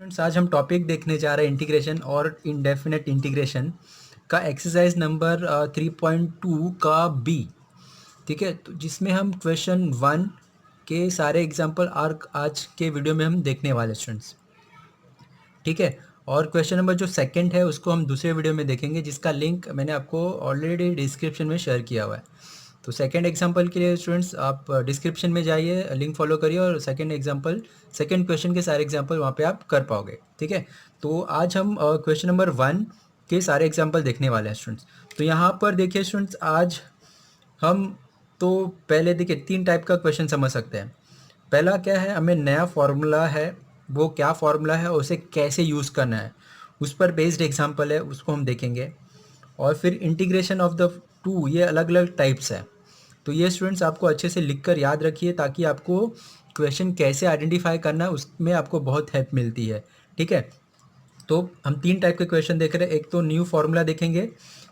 Friends, आज हम topic देखने जा रहे हैं इंटीग्रेशन और इनडेफिनेट इंटीग्रेशन का एक्सरसाइज नंबर 3.2 का बी। ठीक है, तो जिसमें हम क्वेश्चन 1 के सारे एग्जांपल आज के वीडियो में हम देखने वाले स्टूडेंट्स। ठीक है, और क्वेश्चन नंबर जो सेकंड है उसको हम दूसरे वीडियो में देखेंगे, जिसका लिंक मैंने आपको ऑलरेडी डिस्क्रिप्शन में शेयर किया हुआ है। तो सेकंड एग्जांपल के लिए स्टूडेंट्स आप डिस्क्रिप्शन में जाइए, लिंक फॉलो करिए और सेकंड क्वेश्चन के सारे एग्जांपल वहाँ पे आप कर पाओगे। ठीक है, तो आज हम क्वेश्चन नंबर 1 के सारे एग्जांपल देखने वाले हैं स्टूडेंट्स। तो यहाँ पर देखिए स्टूडेंट्स, आज हम तो पहले देखिए 3 टाइप का क्वेश्चन समझ सकते हैं। पहला क्या है, हमें नया फार्मूला है, वो क्या फार्मूला है और उसे कैसे यूज़ करना है, उस पर बेस्ड एग्जांपल है, उसको हम देखेंगे। और फिर इंटीग्रेशन ऑफ द टू, ये अलग अलग टाइप्स है। तो ये स्टूडेंट्स आपको अच्छे से लिख कर याद रखिए, ताकि आपको क्वेश्चन कैसे आइडेंटिफाई करना है उसमें आपको बहुत हेल्प मिलती है। ठीक है, तो हम 3 टाइप के क्वेश्चन देख रहे हैं। एक तो न्यू फार्मूला देखेंगे,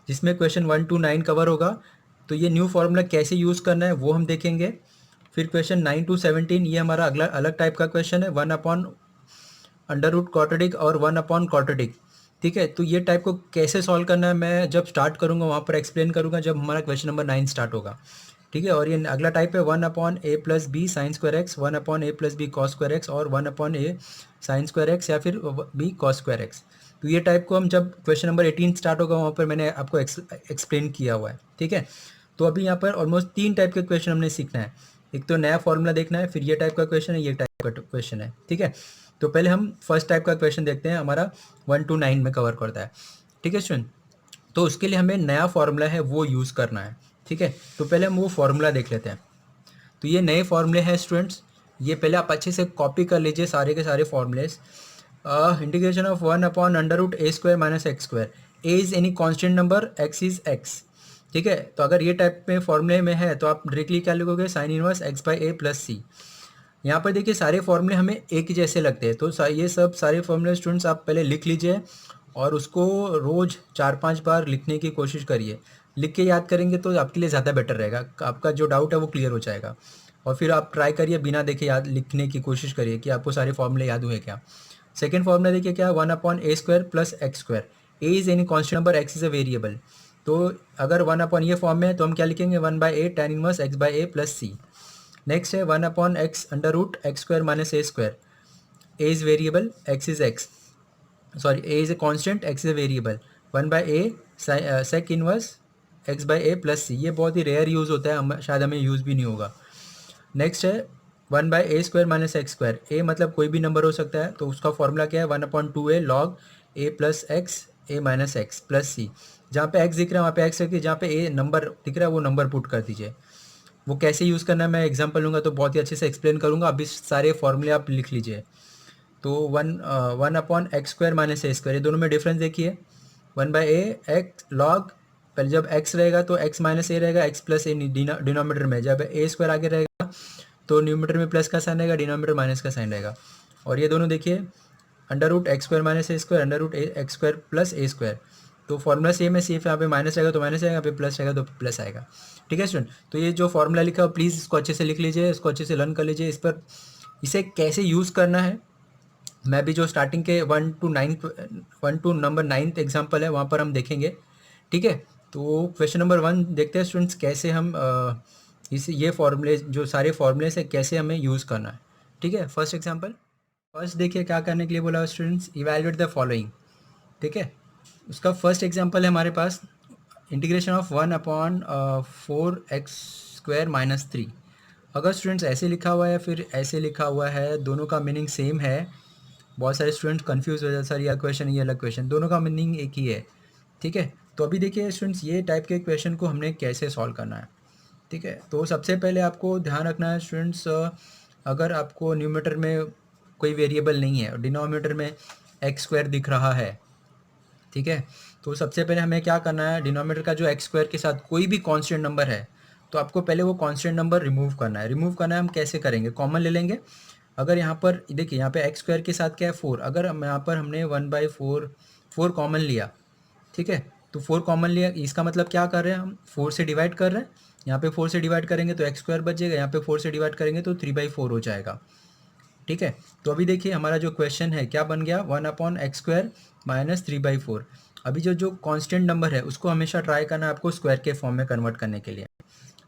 जिसमें क्वेश्चन 1 to 9 कवर होगा। तो ये न्यू फार्मूला कैसे यूज़ करना है वो हम देखेंगे। फिर क्वेश्चन 9 to 17, ये हमारा अगला अलग टाइप का क्वेश्चन है, 1/√quadratic और 1/quadratic। ठीक है, तो ये टाइप को कैसे सॉल्व करना है मैं जब स्टार्ट करूँगा वहाँ पर एक्सप्लेन करूँगा, जब हमारा क्वेश्चन नंबर 9 स्टार्ट होगा। ठीक है, और ये अगला टाइप है 1/a+b sin square x, 1/a+b cos square x और 1/a sin स्क्वायर एक्स या फिर b cos स्क्वायर एक्स। तो ये टाइप को हम जब क्वेश्चन नंबर 18 स्टार्ट होगा वहाँ पर मैंने आपको एक्सप्लेन किया हुआ है। ठीक है, तो अभी यहाँ पर ऑलमोस्ट 3 टाइप के क्वेश्चन हमने सीखना है। एक तो नया फॉर्मूला देखना है, फिर ये टाइप का क्वेश्चन है, ये टाइप का क्वेश्चन है। ठीक है, तो पहले हम फर्स्ट टाइप का क्वेश्चन देखते हैं, हमारा 1 to 9 में कवर करता है। ठीक है स्टूडेंट, तो उसके लिए हमें नया फार्मूला है वो यूज़ करना है। ठीक है, तो पहले हम वो फार्मूला देख लेते हैं। तो ये नए फार्मूले हैं स्टूडेंट्स, ये पहले आप अच्छे से कॉपी कर लीजिए सारे के सारे formulas. Integration of 1/√a² - x², A is any constant number, x is x. ठीक है, तो अगर ये टाइप में फॉर्मूले में है तो आप डायरेक्टली क्या लिखोगे, साइन इनवर्स x/a + c। यहाँ पर देखिए सारे फॉर्मूले हमें एक ही जैसे लगते हैं, तो ये सब सारे फॉर्मूले स्टूडेंट्स आप पहले लिख लीजिए और उसको रोज़ 4-5 बार लिखने की कोशिश करिए। लिख के याद करेंगे तो आपके लिए ज़्यादा बेटर रहेगा, आपका जो डाउट है वो क्लियर हो जाएगा। और फिर आप ट्राई करिए बिना देखे याद लिखने की कोशिश करिए कि आपको सारे फॉर्मूले याद हुए क्या। सेकेंड फॉर्मूला देखिए क्या, 1/a² + x², A is any constant number, x is a variable. तो अगर 1 ये फॉर्म में है तो हम क्या लिखेंगे, 1/a tan inverse x/a + c। Next है 1/x√x² - a², a is variable, x is x, sorry A is a constant, x is a variable, 1/a sec inverse x/a + c। ये बहुत ही रेयर यूज़ होता है, हम शायद हमें यूज़ भी नहीं होगा। नेक्स्ट है 1/a² - x², ए मतलब कोई भी नंबर हो सकता है, तो उसका फॉर्मूला क्या है, 1/2a log a + x a - x + c। जहाँ पे x दिख रहा है वहाँ पे x रखिए, जहाँ पे ए नंबर दिख रहा है वो नंबर पुट कर दीजिए। वो कैसे यूज़ करना है मैं एग्जांपल लूँगा तो बहुत ही अच्छे से एक्सप्लेन करूँगा, अभी सारे फॉर्मूले आप लिख लीजिए। तो 1/x² - a², ये दोनों में डिफरेंस देखिए। 1/a x log, पहले जब x रहेगा तो x - a रहेगा, x + a डिनोमीटर में, जब a² आगे रहेगा तो न्यूमरेटर में प्लस का साइन रहेगा, डिनोमीटर माइनस का साइन रहेगा। और ये दोनों देखिए √x² - a², √x² + a²। तो फॉर्मूला सेम है, सिर्फ यहाँ पे माइनस रहेगा तो माइनस आएगा, यहाँ पे प्लस रहेगा तो प्लस आएगा। ठीक है स्टूडेंट, तो ये जो फॉर्मूला लिखा है प्लीज़ इसको अच्छे से लिख लीजिए, इसको अच्छे से लर्न कर लीजिए। इस पर इसे कैसे यूज़ करना है मैं भी जो स्टार्टिंग के 1 to नंबर 9th एग्जाम्पल है वहाँ पर हम देखेंगे। ठीक है, तो क्वेश्चन नंबर 1 देखते हैं स्टूडेंट्स, कैसे हम ये फॉर्मूले जो सारे फॉर्मूले से कैसे हमें यूज़ करना है। ठीक है, फर्स्ट एग्जाम्पल, फर्स्ट देखिए क्या करने के लिए बोला स्टूडेंट्स, इवैल्यूएट द फॉलोइंग। ठीक है, उसका फर्स्ट एग्जाम्पल है हमारे पास, इंटीग्रेशन ऑफ 1/4x² - 3। अगर स्टूडेंट्स ऐसे लिखा हुआ है फिर ऐसे लिखा हुआ है, दोनों का मीनिंग सेम है। बहुत सारे स्टूडेंट्स कंफ्यूज हो जाते हैं, सर ये अलग क्वेश्चन ये अलग क्वेश्चन, दोनों का मीनिंग एक ही है। ठीक है, तो अभी देखिए स्टूडेंट्स ये टाइप के क्वेश्चन को हमने कैसे सॉल्व करना है। ठीक है, तो सबसे पहले आपको ध्यान रखना है स्टूडेंट्स, अगर आपको न्यूमरेटर में कोई वेरिएबल नहीं है और डिनोमिनेटर में x² दिख रहा है, ठीक है, तो सबसे पहले हमें क्या करना है, डिनोमिनेटर का जो x² के साथ कोई भी कांस्टेंट नंबर है तो आपको पहले वो कांस्टेंट नंबर रिमूव करना है। रिमूव करना है हम कैसे करेंगे, कॉमन ले लेंगे। अगर यहाँ पर देखिए यहाँ पे x² के साथ क्या है 4, अगर हम यहाँ पर हमने 1/4 4 कॉमन लिया, ठीक है, तो 4 कॉमन लिया, इसका मतलब क्या कर रहे हैं हम, 4 से डिवाइड कर रहे हैं। यहाँ पे 4 से डिवाइड करेंगे तो x² बचेगा, यहाँ पे 4 से डिवाइड करेंगे तो 3/4 हो जाएगा। ठीक है। तो अभी देखिए हमारा जो क्वेश्चन है क्या बन गया, 1/x² माइनस 3/4। अभी जो जो कांस्टेंट नंबर है उसको हमेशा ट्राई करना है आपको स्क्वायर के फॉर्म में कन्वर्ट करने के लिए।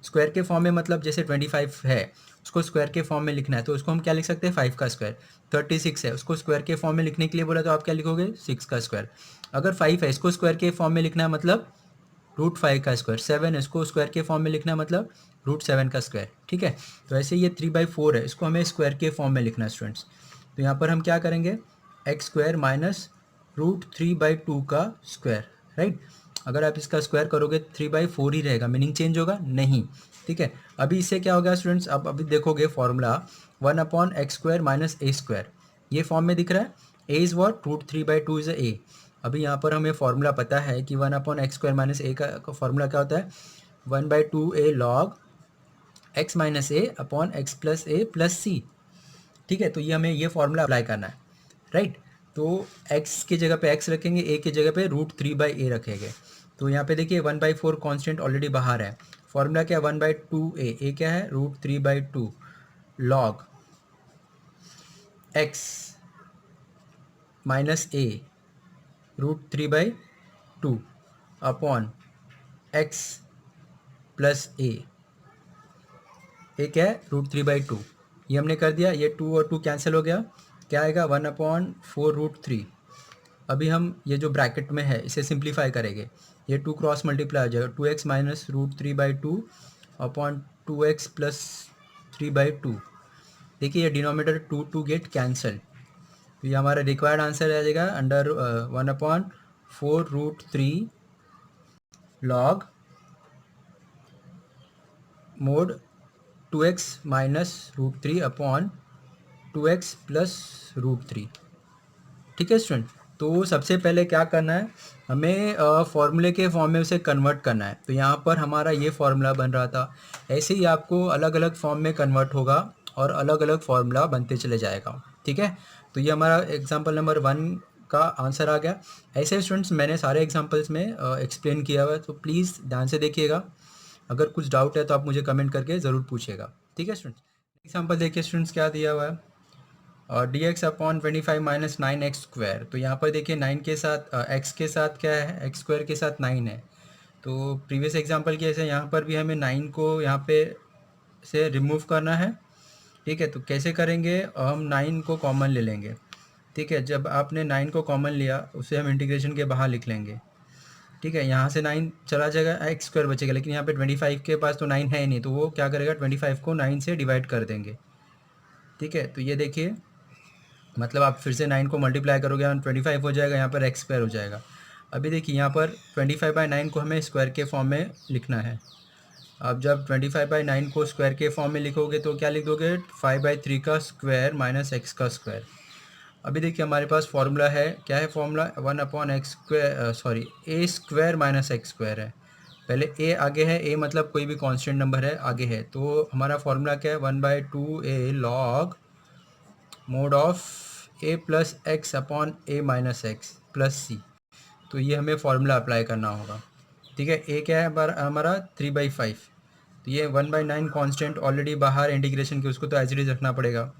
स्क्वायर के फॉर्म में मतलब जैसे 25 है, उसको स्क्वायर के फॉर्म में लिखना है तो उसको हम क्या लिख सकते हैं, 5 का स्क्वायर। 36 है, उसको स्क्वायर के फॉर्म में लिखने के लिए बोला तो आप क्या लिखोगे, 6 का स्क्वायर। अगर 5 है, इसको स्क्वायर के फॉर्म में लिखना है मतलब √5 का स्क्वायर। 7 है, इसको स्क्वायर के फॉर्म में लिखना है मतलब √7 का स्क्वायर। ठीक है। तो ऐसे ये 3/4 है, इसको हमें स्क्वायर के फॉर्म में लिखना है स्टूडेंट्स। तो यहाँ पर हम क्या करेंगे, x² माइनस √3/2 का स्क्वायर, राइट। अगर आप इसका स्क्वायर करोगे 3/4 ही रहेगा, मीनिंग चेंज होगा नहीं। ठीक है। अभी इससे क्या हो गया स्टूडेंट्स, अब अभी देखोगे फॉर्मूला 1/x² माइनस a², ये फॉर्म में दिख रहा है। a is what, √3/2 is a। अभी यहाँ पर हमें फॉर्मूला पता है कि 1/x² माइनस a का फॉर्मूला क्या होता है, 1/2a log x minus a upon x plus a plus c। ठीक है। तो ये हमें ये फॉर्मूला अप्लाई करना है, राइट। तो x की जगह पे x रखेंगे, a की जगह पे √3/a रखेंगे। तो यहाँ पे देखिए 1/4 कांस्टेंट ऑलरेडी बाहर है। फॉर्मूला क्या है, 1/2a, a क्या है √3/2 log x minus a √3/2 upon x plus a क्या है √3/2। ये हमने कर दिया, ये 2 और 2 कैंसिल हो गया, क्या आएगा 1/4 √3। अभी हम ये जो ब्रैकेट में है इसे सिंप्लीफाई करेंगे, ये 2 क्रॉस मल्टीप्लाई हो जाएगा, 2x minus √3/2 upon 2x plus 3/2। देखिए ये डिनोमिनेटर 2 गेट कैंसल, तो ये हमारा रिक्वायर्ड आंसर आ जाएगा under 1/4 √3 log mode 2x minus √3 upon 2x plus √3। ठीक है स्टूडेंट। तो सबसे पहले क्या करना है, हमें फॉर्मूले के फॉर्म में उसे कन्वर्ट करना है। तो यहाँ पर हमारा ये फॉर्मूला बन रहा था, ऐसे ही आपको अलग अलग फॉर्म में कन्वर्ट होगा और अलग अलग फॉर्मूला बनते चले जाएगा। ठीक है। तो ये हमारा एग्जाम्पल नंबर 1 का आंसर आ गया। ऐसे स्टूडेंट्स मैंने सारे एग्जाम्पल्स में एक्सप्लेन किया हुआ है, तो प्लीज़ ध्यान से देखिएगा। अगर कुछ डाउट है तो आप मुझे कमेंट करके ज़रूर पूछिएगा। ठीक है स्टूडेंट्स। एग्जाम्पल देखिए स्टूडेंट्स क्या दिया हुआ है, और dx/25 माइनस 9x²। तो यहाँ पर देखिए 9 के साथ x के साथ क्या है, x² के साथ 9 है। तो प्रीवियस एग्जांपल की ऐसे यहाँ पर भी हमें 9 को यहाँ पे से रिमूव करना है। ठीक है। तो कैसे करेंगे, हम 9 को कॉमन ले लेंगे। ठीक है। जब आपने 9 को कॉमन लिया उसे हम इंटीग्रेशन के बाहर लिख लेंगे। ठीक है। यहाँ से 9 चला जाएगा, x² बचेगा, लेकिन यहाँ पे 25 के पास तो 9 है ही नहीं, तो वो क्या करेगा, 25 को 9 से डिवाइड कर देंगे। ठीक है। तो ये देखिए, मतलब आप फिर से 9 को मल्टीप्लाई करोगे और 25 हो जाएगा, यहाँ पर x² हो जाएगा। अभी देखिए यहाँ पर 25/9 को हमें स्क्वायर के फॉर्म में लिखना है। अब जब 25/9 को स्क्वायर के फॉर्म में लिखोगे तो क्या लिख दोगे, 5/3 का स्क्वायर माइनस x का स्क्वायर। अभी देखिए हमारे पास फॉर्मूला है, क्या है फॉर्मूला, 1/a² माइनस x² है। पहले a आगे है, a मतलब कोई भी कांस्टेंट नंबर है आगे है, तो हमारा फॉर्मूला क्या है, 1/2a log mod of a plus x upon a minus x plus c. तो ये हमें फॉर्मूला अप्लाई करना होगा। ठीक है। a क्या है हमारा 3/5, तो ये 1/9 कांस्टेंट ऑलरेडी बाहर इंटीग्रेशन के, उसको तो एज इट इज रखना पड़ेगा।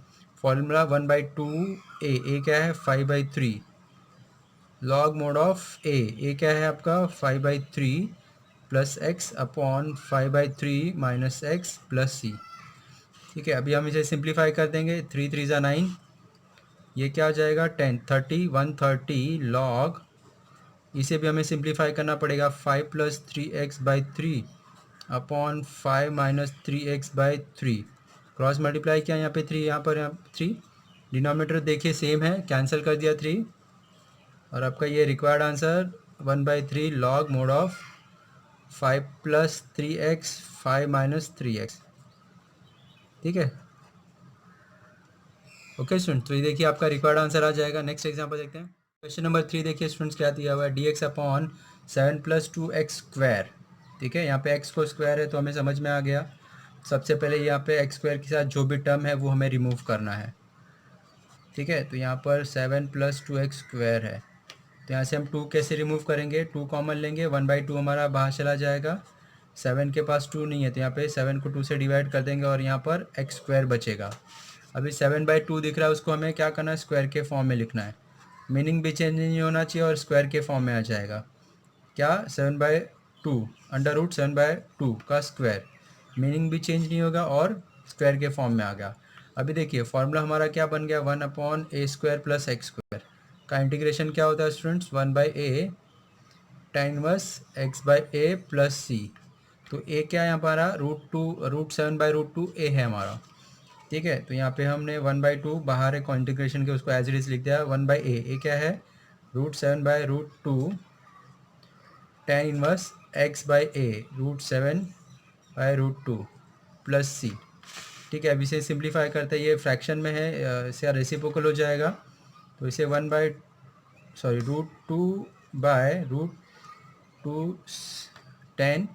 फॉर्मूला 1/2a, a क्या है 5/3 लॉग मोड ऑफ a क्या है आपका 5/3 plus x upon 5/3 minus x plus c. ठीक है। अभी हम इसे सिंप्लीफाई कर देंगे, 3 3 ज़ा 9, ये क्या हो जाएगा 10, 30 130 लॉग, इसे भी हमें सिंप्लीफाई करना पड़ेगा, 5 plus 3x/3 upon 5 minus 3x/3। Cross multiply किया, यहाँ पे 3, यहाँ पर 3, डिनोमिनेटर देखिए सेम है, कैंसिल कर दिया 3, और आपका ये required answer 1/3 log mod of 5 plus 3x 5 minus 3x। ठीक है। ओके स्टूडेंट, तो ये देखिए आपका रिक्वायर्ड आंसर आ जाएगा। नेक्स्ट एग्जांपल देखते हैं। क्वेश्चन नंबर 3 देखिए स्टूडेंट्स क्या दिया हुआ है, dx/7 प्लस 2x²। ठीक है। यहाँ पे x को स्क्वायर है तो हमें समझ में आ गया। सबसे पहले यहाँ पे x² के साथ जो भी टर्म है वो हमें रिमूव करना है। ठीक है। तो यहाँ पर 7 प्लस 2x² है, तो यहाँ से हम 2 कैसे रिमूव करेंगे, 2 कॉमन लेंगे, 1/2 हमारा बाहर चला जाएगा। 7 के पास 2 नहीं है, तो यहाँ पे 7 को 2 से डिवाइड कर देंगे और यहाँ पर x² बचेगा। अभी 7/2 दिख रहा है, उसको हमें क्या करना है, स्क्वायर के फॉर्म में लिखना है। मीनिंग भी चेंज नहीं होना चाहिए और स्क्वायर के फॉर्म में आ जाएगा। क्या 7/2 √7/2 का स्क्वायर, मीनिंग भी चेंज नहीं होगा और स्क्वायर के फॉर्म में आ गया। अभी देखिए फॉर्मूला हमारा क्या बन गया, 1/a² + x² का इंटीग्रेशन क्या होता है students, 1/a tan inverse x/a + c। तो a क्या है हमारा, √7/√2 a है हमारा। ठीक है, तो यहाँ पे हमने 1/2 बाहर है इंटीग्रेशन के, उसको एज इट इज लिख दिया 1/a। a क्या है, √7/√2 tan इनवर्स x/a √7/√2 + c। ठीक है, अब इसे सिंप्लीफाई करते हैं, ये फ्रैक्शन में है, इसे रेसिप्रोकल हो जाएगा, तो इसे √2/√2 tan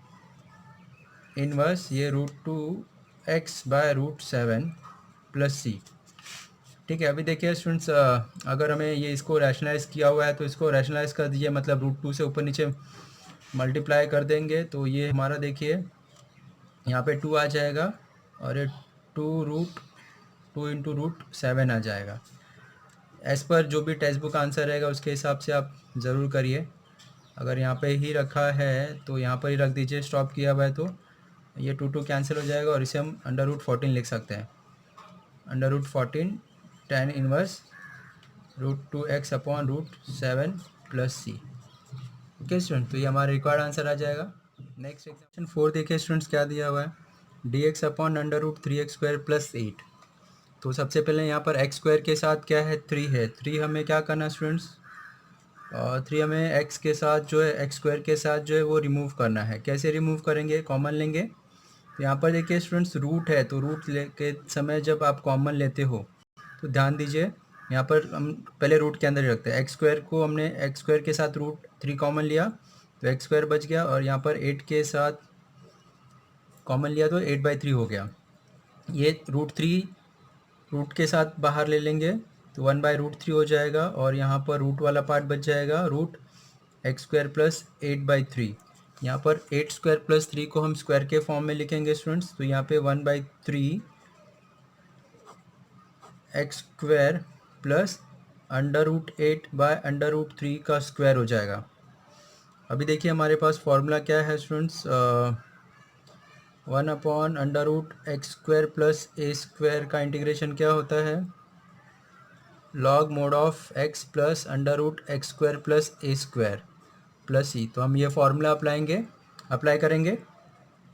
इनवर्स ये √2x/√7 + c। ठीक है, अभी देखिए स्टूडेंट्स, अगर हमें ये इसको रैशनलाइज किया हुआ है तो इसको रैशनलाइज कर दीजिए, मतलब √2 से ऊपर नीचे मल्टीप्लाई कर देंगे तो ये हमारा देखिए यहाँ पे 2 आ जाएगा और ये 2 इंटू √7 आ जाएगा। एज़ पर जो भी टेक्स्ट बुक आंसर रहेगा उसके हिसाब से आप ज़रूर करिए। अगर यहाँ पे ही रखा है तो यहाँ पर ही रख दीजिए, स्टॉप किया हुआ है तो ये 2 कैंसिल हो जाएगा और इसे हम √14 लिख सकते हैं। √14 tan inverse √2x/√7 + c। Okay student, तो ये हमारा रिक्वायर्ड आंसर आ जाएगा। नेक्स्ट एग्जाम्पल 4 देखिए स्टूडेंट्स, क्या दिया हुआ है, dx/√3x² + 8। तो सबसे पहले यहाँ पर x² के साथ क्या है, 3 है। 3 हमें क्या करना है स्टूडेंट्स, 3 हमें x के साथ जो है, x² के साथ जो है वो रिमूव करना है। कैसे रिमूव करेंगे, कॉमन लेंगे। तो यहाँ पर देखिए स्टूडेंट्स रूट है, तो रूट ले के समय जब आप कॉमन लेते हो तो ध्यान दीजिए, यहाँ पर हम पहले रूट के अंदर ही रखते हैं। x² को हमने x² के साथ √3 कॉमन लिया तो x² बच गया, और यहाँ पर 8 के साथ कॉमन लिया तो 8/3 हो गया। ये √3 रूट के साथ बाहर ले लेंगे तो 1/√3 हो जाएगा, और यहाँ पर रूट वाला पार्ट बच जाएगा √x² + 8/3। यहाँ पर 8² + 3 को हम स्क्वायर के फॉर्म में लिखेंगे स्टूडेंट्स, तो यहाँ पे 1/3 x² + √8/√3 का स्क्वायर हो जाएगा। अभी देखिए हमारे पास फॉर्मूला क्या है स्टूडेंट्स, 1/√x² + a² का इंटीग्रेशन क्या होता है, log mod of x + √x² + a² + c। तो हम ये फॉर्मूला अप्लाई करेंगे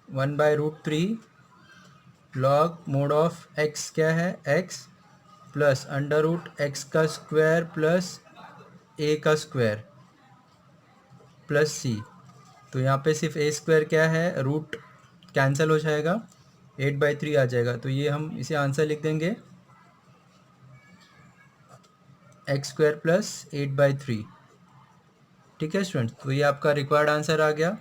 1/√3 log mod of x क्या है, x + √x² + a² + c। तो यहाँ पे सिर्फ a² क्या है, रूट कैंसिल हो जाएगा, 8/3 आ जाएगा। तो ये हम इसे आंसर लिख देंगे x² + 8/3। ठीक है स्टूडेंट्स, तो ये आपका रिक्वायर्ड आंसर आ गया।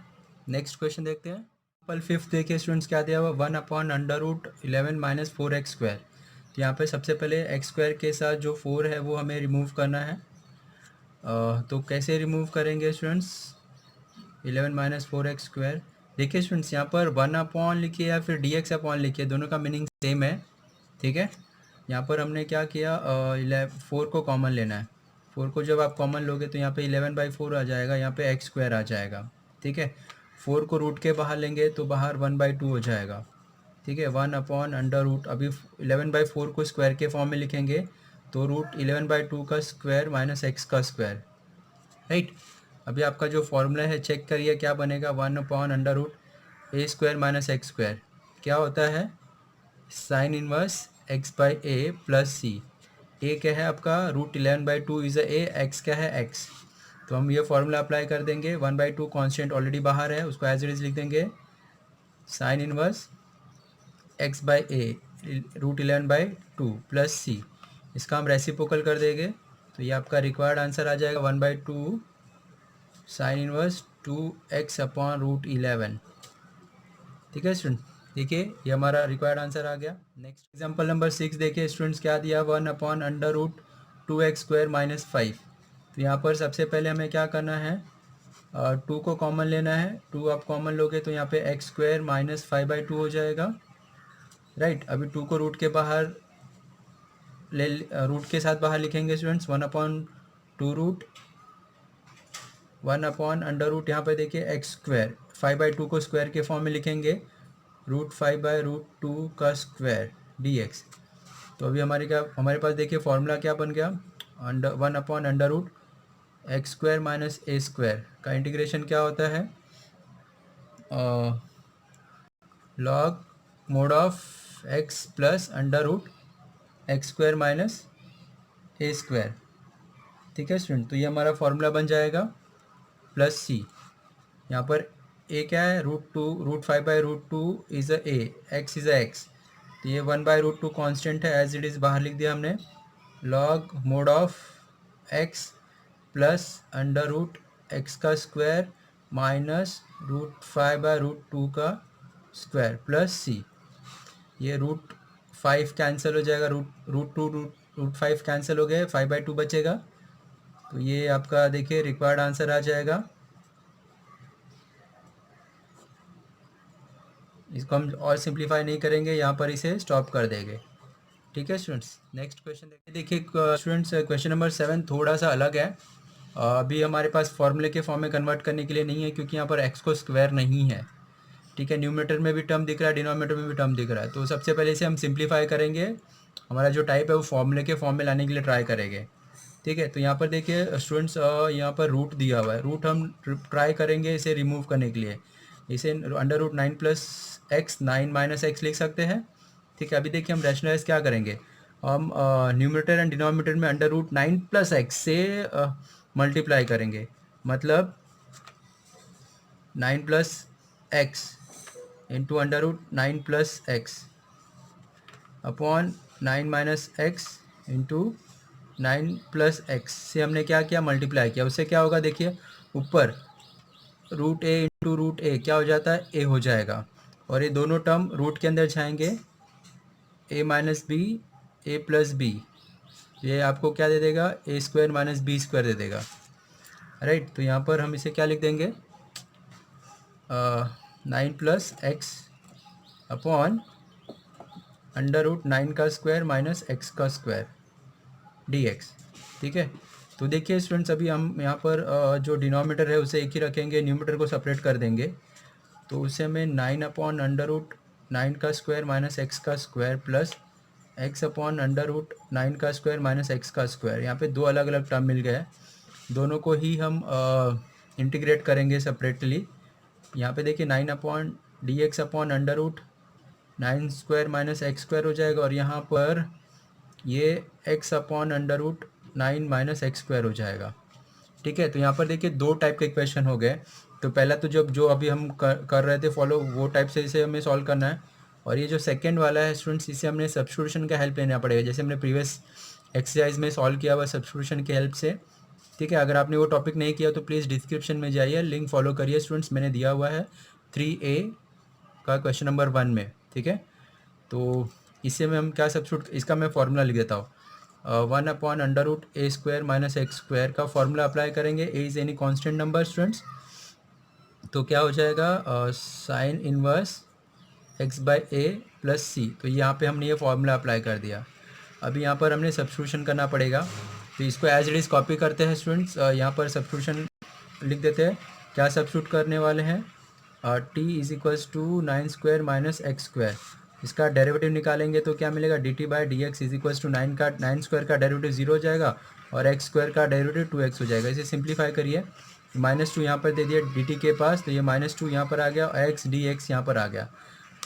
नेक्स्ट क्वेश्चन देखते हैं। एग्जाम्पल 5 देखिए स्टूडेंट्स, क्या दिया हुआ, 1/√11 - 4x²। तो यहाँ पे सबसे पहले x² के साथ जो 4 है वो हमें रिमूव करना है। तो कैसे रिमूव करेंगे स्टूडेंट्स, 11 - 4x²। देखिए स्टूडेंट्स, यहाँ पर 1/ लिखिए या फिर dx/ लिखिए, दोनों का मीनिंग सेम है। ठीक है, यहाँ पर हमने क्या किया, 4 को कॉमन लेना है। 4 को जब आप कॉमन लोगे तो यहाँ पे 11/4 आ जाएगा, यहाँ पे x² आ जाएगा। ठीक है, 4 को रूट के बाहर लेंगे तो बाहर 1/2 हो जाएगा। ठीक है, 1/√, अभी 11/4 को स्क्वायर के फॉर्म में लिखेंगे तो √11/2 का स्क्वायर - x का स्क्वायर। राइट, अभी आपका जो फॉर्मूला है चेक करिए क्या बनेगा, 1/√a² - x²। क्या होता है, sine inverse x/a + c। a क्या है आपका, √11/2 इज़ a, x क्या है, x। तो हम ये फॉर्मूला अप्लाई कर देंगे, 1/2 कॉन्स्टेंट ऑलरेडी बाहर है, उसको एज इट इज लिख देंगे, साइन इनवर्स x/a √11/2 + c। इसका हम रेसिप्रोकल कर देंगे तो ये आपका रिक्वायर्ड आंसर आ जाएगा, 1/2 साइन इनवर्स 2x/√11। ठीक है स्टूडेंट, देखिए ये हमारा रिक्वायर्ड आंसर आ गया। नेक्स्ट एग्जांपल नंबर 6 देखिए स्टूडेंट्स, क्या दिया, 1/√2x² - 5। तो यहाँ पर सबसे पहले हमें क्या करना है, 2 को कॉमन लेना है। 2 आप कॉमन लोगे तो यहाँ पे x² - 5/2 हो जाएगा। राइट, अभी 2 को रूट के बाहर ले रूट के साथ बाहर लिखेंगे स्टूडेंट्स, 1/2 रूट 1/√, यहाँ पे देखिए एक्स स्क्वायर, 5/2 को स्क्वायर के फॉर्म में लिखेंगे, √5/√2 का स्क्वायर dx। तो अभी हमारे पास देखिए फॉर्मूला क्या बन गया, 1/√x² माइनस a² का इंटीग्रेशन क्या होता है, log mod of x plus √x² minus a²। ठीक है स्टूडेंट, तो ये हमारा फॉर्मूला बन जाएगा, प्लस c, यहाँ पर a क्या है, √5/√2 is a a, x is a x, तो ये 1/√2 कांस्टेंट है, एज इट इज़ बाहर लिख दिया हमने, log mod of x plus √x का स्क्वायर माइनस √5/√2 का स्क्वायर प्लस c। ये √5 कैंसिल हो जाएगा, √2 √5 कैंसिल हो गए, 5/2 बचेगा, तो ये आपका देखिए रिक्वायर्ड आंसर आ जाएगा। इसको हम और सिंप्लीफाई नहीं करेंगे, यहाँ पर इसे स्टॉप कर देंगे। ठीक है स्टूडेंट्स, नेक्स्ट क्वेश्चन देखिए स्टूडेंट्स, क्वेश्चन नंबर 7 थोड़ा सा अलग है। अभी हमारे पास फॉर्मूले के फॉर्म में कन्वर्ट करने के लिए नहीं है, क्योंकि यहाँ पर एक्स को स्क्वायर नहीं है। ठीक है, न्यूमरेटर में भी टर्म दिख रहा है, डिनोमिनेटर में भी टर्म दिख रहा है, तो सबसे पहले इसे हम सिंप्लीफाई करेंगे, हमारा जो टाइप है वो फॉर्मूले के फॉर्म में लाने के लिए ट्राई करेंगे। ठीक है, तो यहाँ पर देखिए स्टूडेंट्स, यहाँ पर रूट दिया हुआ है, रूट हम ट्राई करेंगे इसे रिमूव करने के लिए, इसे √9 प्लस एक्स 9 माइनस एक्स लिख सकते हैं। ठीक है, अभी देखिए हम रैशनलाइज क्या करेंगे, हम न्यूमरेटर एंड डिनोमिनेटर में √9 प्लस एक्स से मल्टीप्लाई करेंगे, मतलब 9 plus x into √9 plus x upon 9 minus x into 9 plus x से हमने क्या किया, मल्टीप्लाई किया, उससे क्या होगा देखिए, ऊपर √a इंटू √a क्या हो जाता है, a हो जाएगा, और ये दोनों टर्म रूट के अंदर जाएंगे, a minus B A plus B, ये आपको क्या दे देगा, a² माइनस b² दे देगा। राइट, तो यहाँ पर हम इसे क्या लिख देंगे, 9 प्लस एक्स अपॉन √9 का स्क्वायर माइनस एक्स का स्क्वायर dx। ठीक है, तो देखिए स्टूडेंट्स, अभी हम यहाँ पर जो डिनोमिनेटर है उसे एक ही रखेंगे, न्यूमरेटर को सेपरेट कर देंगे, तो उसे हमें 9/√9 का स्क्वायर माइनस एक्स का स्क्वायर प्लस x अपॉन √9 का स्क्वायर माइनस एक्स का स्क्वायर, यहाँ पे दो अलग अलग टर्म मिल गए, दोनों को ही हम इंटीग्रेट करेंगे सेपरेटली। यहाँ पे देखिए 9/dx अपॉन √9² माइनस x² हो जाएगा, और यहाँ पर ये x अपॉन √9 माइनस x² हो जाएगा। ठीक है, तो यहाँ पर देखिए दो टाइप के इक्वेशन हो गए, तो पहला तो जो अभी हम कर रहे थे फॉलो, वो टाइप से इसे हमें सॉल्व करना है, और ये जो सेकंड वाला है स्टूडेंट्स, इसे हमने सब्स्टिट्यूशन का हेल्प लेना पड़ेगा, जैसे हमने प्रीवियस एक्सरसाइज में सॉल्व किया हुआ सब्स्टिट्यूशन की हेल्प से। ठीक है, अगर आपने वो टॉपिक नहीं किया तो प्लीज़ डिस्क्रिप्शन में जाइए, लिंक फॉलो करिए स्टूडेंट्स, मैंने दिया हुआ है 3A का क्वेश्चन नंबर 1 में। ठीक है, तो इसे में हम क्या सब्स्टिट्यूट, इसका मैं फॉर्मूला लिख देता हूँ, 1/√a² माइनस x² का फॉर्मूला अप्लाई करेंगे, a is any constant number students, तो क्या हो जाएगा, sine inverse x/a plus c, तो यहाँ पे हमने ये फॉर्मूला अप्लाई कर दिया। अभी यहाँ पर हमने सब्स्टिट्यूशन करना पड़ेगा, तो इसको एज इट इज़ कॉपी करते हैं स्टूडेंट्स, यहाँ पर सब्स्टिट्यूशन लिख देते हैं, क्या सब्स्टिट्यूट करने वाले हैं, t is equals to 9² minus x², इसका डेरिवेटिव निकालेंगे तो क्या मिलेगा, dt/dx इज इक्वल्स टू 9² का डेरिवेटिव 0 हो जाएगा, और x² का डेरिवेटिव 2x हो जाएगा। इसे सिंप्लीफाई करिए, -2 यहाँ पर दे दिया dt के पास, तो ये -2 यहाँ पर आ गया, और x dx यहाँ पर आ गया,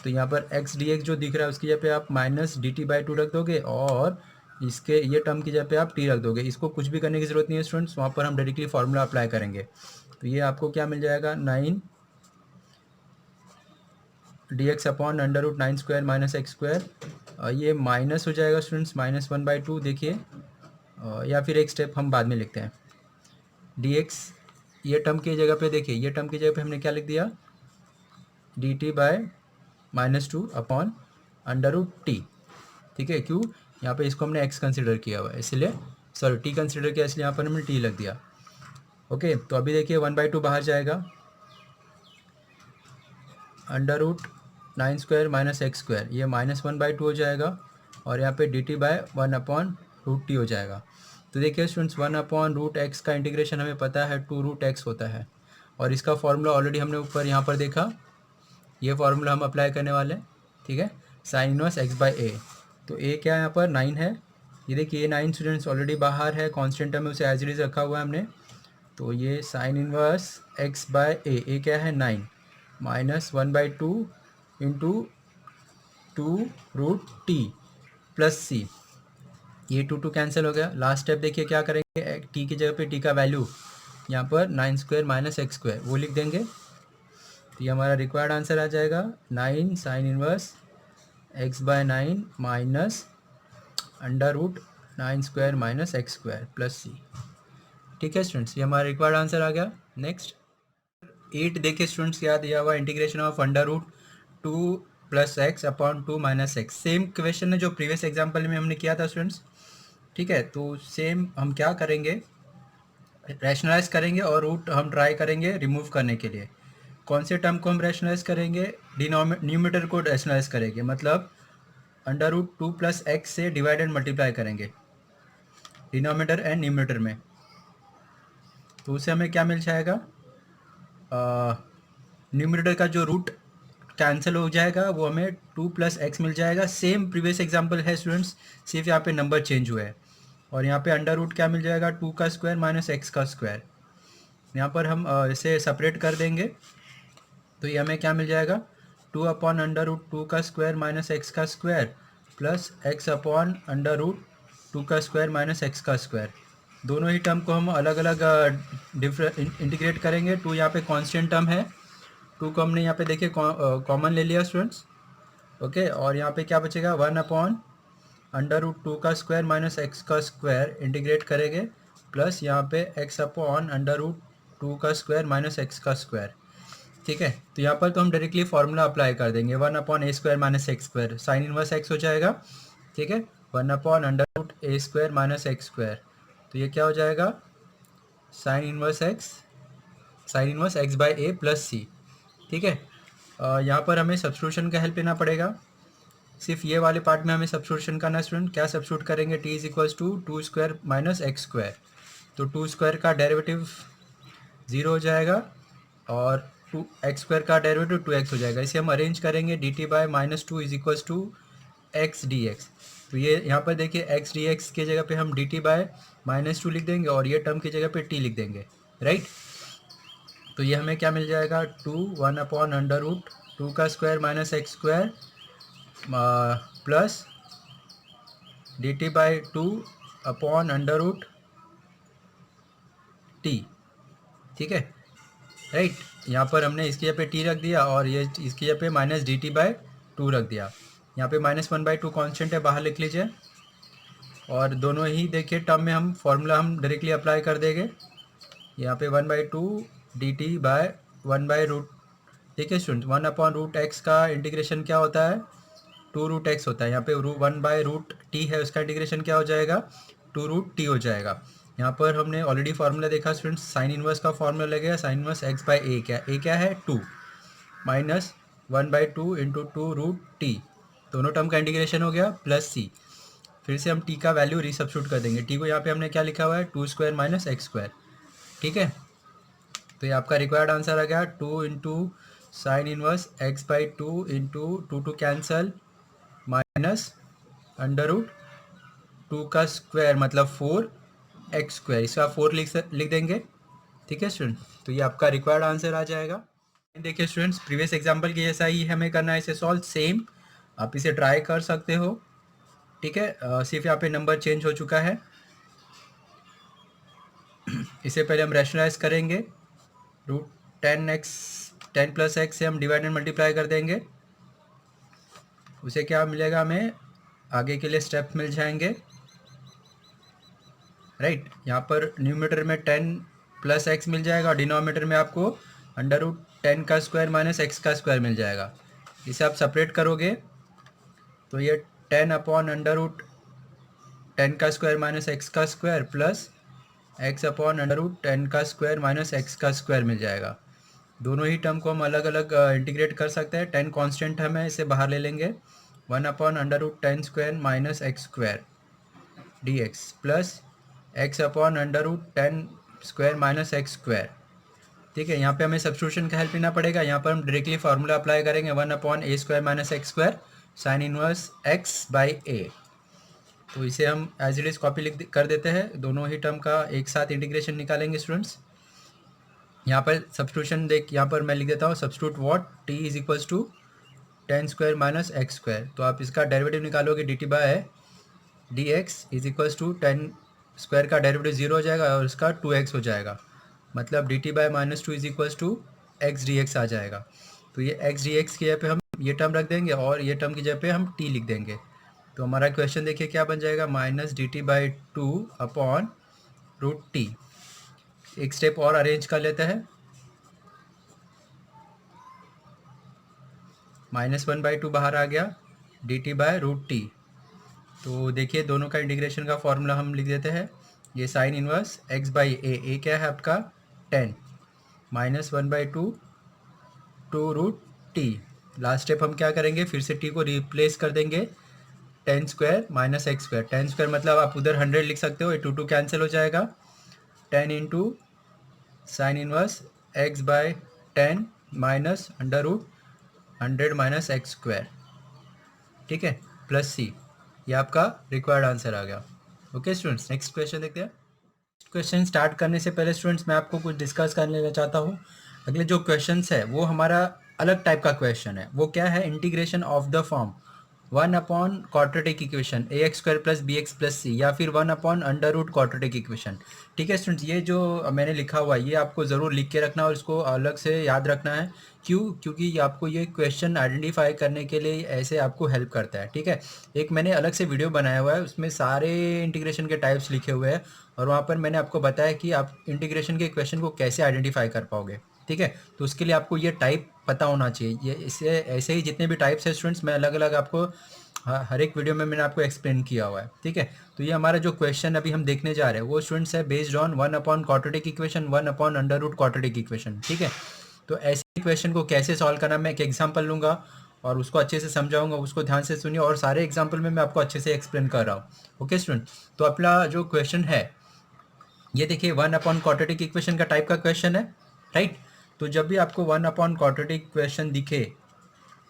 तो यहाँ पर x dx जो दिख रहा है उसकी जगह पे आप -dt/2 रख दोगे, और इसके ये टर्म की जगह पे आप t रख दोगे, इसको कुछ भी करने की ज़रूरत नहीं है स्टूडेंट्स, वहाँ पर हम डायरेक्टली फार्मूला अप्लाई करेंगे, तो ये आपको क्या मिल जाएगा, 9 dx अपॉन √9² माइनस x², ये माइनस हो जाएगा स्टूडेंट्स, -1/2 देखिए, या फिर एक स्टेप हम बाद में लिखते हैं, dx ये टर्म की जगह पे देखिए, ये टर्म की जगह पे हमने क्या लिख दिया, dt/-2 अपॉन √t। ठीक है, क्यों, यहाँ पे इसको हमने x कंसिडर किया हुआ है, इसलिए सॉरी t कंसिडर किया, इसलिए यहाँ पर हमने t लग दिया। ओके, तो अभी देखिए 1/2 बाहर जाएगा, √9² माइनस x², ये -1/2 हो जाएगा, और यहाँ पे डी टी बाय 1/√t हो जाएगा। तो देखिए स्टूडेंट्स 1/√x का इंटीग्रेशन हमें पता है 2√x होता है, और इसका फॉर्मूला ऑलरेडी हमने ऊपर यहाँ पर देखा, ये फार्मूला हम अप्लाई करने वाले हैं। ठीक है, साइन इनवर्स x बाई ए। तो a क्या है यहाँ पर 9 है, ये देखिए ये 9 स्टूडेंट्स ऑलरेडी बाहर है, कांस्टेंट में उसे एज इट इज रखा हुआ है हमने। तो ये साइन इनवर्स x बाय ए क्या है 9 minus 1/2 into 2√t plus c। ये 2 कैंसिल हो गया। लास्ट स्टेप देखिए क्या करेंगे, t की जगह पे t का वैल्यू यहाँ पर 9² माइनस x स्क्वायर वो लिख देंगे। तो ये हमारा रिक्वायर्ड आंसर आ जाएगा 9 sine inverse x by 9 minus √9² minus x square plus c। ठीक है स्टूडेंट्स, ये हमारा रिक्वायर्ड आंसर आ गया। नेक्स्ट 8 देखिए स्टूडेंट्स, याद दिया हुआ integration of √2 plus x upon 2 minus x। Same question है जो प्रीवियस एग्जाम्पल में हमने किया था स्टूडेंट्स। ठीक है, तो सेम हम क्या करेंगे, रैशनलाइज करेंगे और रूट हम ट्राई करेंगे रिमूव करने के लिए। कौन से टर्म को हम रैशनलाइज करेंगे, न्यूमरेटर को रैशनलाइज करेंगे, मतलब √2 प्लस एक्स से डिवाइड एंड मल्टीप्लाई करेंगे डिनोमिनेटर एंड न्यूमरेटर में। तो उससे हमें क्या मिल जाएगा, न्यूमरेटर का जो रूट कैंसिल हो जाएगा वो हमें 2 प्लस एक्स मिल जाएगा। सेम प्रीवियस एग्जाम्पल है स्टूडेंट्स, सिर्फ यहाँ पे नंबर चेंज हुआ है। और यहाँ पे अंडर रूट क्या मिल जाएगा, 2 का स्क्वायर माइनस एक्स का स्क्वायर। यहाँ पर हम इसे सेपरेट कर देंगे, तो ये हमें क्या मिल जाएगा, 2/√2 का स्क्वायर माइनस एक्स का स्क्वायर प्लस x/√2 का स्क्वायर माइनस एक्स का स्क्वायर। दोनों ही टर्म को हम अलग अलग इंटीग्रेट करेंगे। 2 यहाँ पे कांस्टेंट टर्म है, 2 को हमने यहाँ पे देखिए कॉमन ले लिया स्टूडेंट्स। ओके, और यहाँ पे क्या बचेगा, 1/√2 का स्क्वायर माइनस एक्स का स्क्वायर इंटीग्रेट करेंगे प्लस यहाँ पे x/√2 का स्क्वायर माइनस एक्स का स्क्वायर। ठीक है, तो यहाँ पर तो हम डायरेक्टली फार्मूला अप्लाई कर देंगे, 1/a² minus x square sine inverse x हो जाएगा। ठीक है, 1/√a² माइनस एक्स स्क्वायर। तो ये क्या हो जाएगा, sine inverse x by a plus c. ठीक है, यहाँ पर हमें सब्स्टिट्यूशन का हेल्प लेना पड़ेगा। सिर्फ ये वाले पार्ट में हमें सब्स्टिट्यूशन करना है स्टूडेंट। क्या सब्स्टिट्यूट करेंगे, t is equals to 2² minus x square. तो 2² का डेरिवेटिव 0 हो जाएगा और 2x स्क्वायर का डेरिवेटिव 2x हो जाएगा। इसे हम अरेंज करेंगे, D T by -2 is equals to X D X. तो ये यहाँ पर देखिए एक्स डी एक्स की जगह पे हम डी टी बाय -2 लिख देंगे और ये टर्म की जगह पे t लिख देंगे, राइट। तो ये हमें क्या मिल जाएगा, 1/√2 का square minus x square plus D T by 2/√t। ठीक है, राइट। यहाँ पर हमने इसकी जगह पे t रख दिया और ये इसकी जगह पे -dt/2 रख दिया। यहाँ पे -1/2 कांस्टेंट है, बाहर लिख लीजिए। और दोनों ही देखिए टर्म में हम फॉर्मूला हम डायरेक्टली अप्लाई कर देंगे। यहाँ पे 1/2 dt/1/√। देखिए स्टूडेंट 1/√x का इंटीग्रेशन क्या होता है, 2√x होता है। यहाँ पे 1/√t है, उसका इंटीग्रेशन क्या हो जाएगा, 2√t हो जाएगा। यहाँ पर हमने ऑलरेडी फार्मूला देखा स्टूडेंट्स, साइन इनवर्स का फार्मूला लगेगा, साइन इनवर्स x बाई ए। क्या है 2 माइनस 1/2 इंटू 2√t। दोनों टर्म का इंटीग्रेशन हो गया प्लस c। फिर से हम t का वैल्यू रीसब्स्टिट्यूट कर देंगे। t को यहाँ पे हमने क्या लिखा हुआ है, 2² माइनस एक्स स्क्वायर। ठीक है, तो ये आपका रिक्वायर्ड आंसर आ गया 2 into sine inverse x by 2 into 2 cancel minus √2 का स्क्वायर मतलब 4x स्क्वायर, इसका 4 लिख देंगे। ठीक है स्टूडेंट, तो ये आपका रिक्वायर्ड आंसर आ जाएगा। देखिए स्टूडेंट्स, प्रीवियस एग्जांपल की जैसा ही हमें करना है इसे सॉल्व, सेम आप इसे ट्राई कर सकते हो। ठीक है, सिर्फ यहाँ पे नंबर चेंज हो चुका है। इसे पहले हम रैशनलाइज करेंगे, √10 प्लस एक्स से हम डिवाइड एंड मल्टीप्लाई कर देंगे। उसे क्या मिलेगा, हमें आगे के लिए स्टेप्स मिल जाएंगे, राइट। यहाँ पर न्यूमरेटर में 10 प्लस एक्स मिल जाएगा और डिनोमिनेटर में आपको √10 का स्क्वायर माइनस एक्स का स्क्वायर मिल जाएगा। इसे आप सेपरेट करोगे तो ये 10/√10 का स्क्वायर माइनस एक्स का स्क्वायर प्लस x/√10 का स्क्वायर माइनस एक्स का स्क्वायर मिल जाएगा। दोनों ही टर्म को हम अलग अलग इंटीग्रेट कर सकते हैं। 10 कांस्टेंट हमें इसे बाहर ले लेंगे 1/√10² minus x square D x plus x/√10² minus x square. ठीक है, यहाँ पे हमें सब्स्टिट्यूशन का हेल्प लेना पड़ेगा। यहाँ पर हम डायरेक्टली फार्मूला अप्लाई करेंगे 1/a² minus x square sine inverse x/a। तो इसे हम एज इट इज़ कॉपी कर देते हैं, दोनों ही टर्म का एक साथ इंटीग्रेशन निकालेंगे स्टूडेंट्स। यहाँ पर सब्स्टिट्यूशन देख, यहाँ पर मैं लिख देता हूँ substitute what t is equals to 10² minus x square. तो आप इसका डेरिवेटिव निकालोगे dt/dx इज इक्वल्स टू 10² का डेरिवेटिव 0 हो जाएगा और इसका 2x हो जाएगा, मतलब dt/-2 is equals to x dx आ जाएगा। तो ये x dx की जगह पे हम ये टर्म रख देंगे और ये टर्म की जगह पे हम t लिख देंगे। तो हमारा क्वेश्चन देखिए क्या बन जाएगा, -dt/2/√t। एक स्टेप और अरेंज कर लेते हैं, -1/2 बाहर आ गया, dt/√t। तो देखिए दोनों का इंटीग्रेशन का फॉर्मूला हम लिख देते हैं, ये साइन इनवर्स x/a, a क्या है आपका 10 -1/2 2√t। लास्ट स्टेप हम क्या करेंगे, फिर से t को रिप्लेस कर देंगे 10² माइनस एक्स स्क्वायर। 10² मतलब आप उधर 100 लिख सकते हो, ये 2 कैंसिल हो जाएगा, 10 into sine inverse x/10 minus √100 minus x square. ठीक है, प्लस c। ये आपका रिक्वायर्ड आंसर आ गया। ओके स्टूडेंट्स, नेक्स्ट क्वेश्चन देखते हैं। क्वेश्चन स्टार्ट करने से पहले स्टूडेंट्स मैं आपको कुछ डिस्कस कर लेना चाहता हूँ। अगले जो क्वेश्चंस है वो हमारा अलग टाइप का क्वेश्चन है। वो क्या है, इंटीग्रेशन ऑफ द फॉर्म 1/क्वाड्रेटिक equation ax² plus bx plus c, या फिर 1/√क्वाड्रेटिक इक्वेशन। ठीक है स्टूडेंट्स, ये जो मैंने लिखा हुआ है ये आपको ज़रूर लिख के रखना और इसको अलग से याद रखना है। क्यों? क्योंकि आपको ये क्वेश्चन आइडेंटिफाई करने के लिए ऐसे आपको हेल्प करता है। ठीक है, एक मैंने अलग से वीडियो बनाया हुआ है, उसमें सारे इंटीग्रेशन के टाइप्स लिखे हुए हैं और वहाँ पर मैंने आपको बताया कि आप इंटीग्रेशन के क्वेश्चन को कैसे आइडेंटिफाई कर पाओगे। ठीक है, तो उसके लिए आपको ये टाइप पता होना चाहिए। ये इससे ऐसे ही जितने भी टाइप्स है स्टूडेंट्स, मैं अलग अलग आपको हर एक वीडियो में मैंने आपको एक्सप्लेन किया हुआ है। ठीक है, तो ये हमारा जो क्वेश्चन अभी हम देखने जा रहे हैं वो स्टूडेंट्स है बेस्ड ऑन 1/क्वाड्रेटिक इक्वेशन, 1/√क्वाड्रेटिक इक्वेशन। ठीक है, तो ऐसे क्वेश्चन को कैसे सॉल्व करना, मैं एक एग्जाम्पल लूँगा और उसको अच्छे से समझाऊंगा, उसको ध्यान से सुनिए और सारे एग्जाम्पल में मैं आपको अच्छे से एक्सप्लेन कर रहा हूँ। ओके स्टूडेंट, तो अपना जो क्वेश्चन है ये देखिए 1/क्वाड्रेटिक इक्वेशन का टाइप का क्वेश्चन है, राइट। तो जब भी आपको 1/क्वाड्रेटिक क्वेश्चन दिखे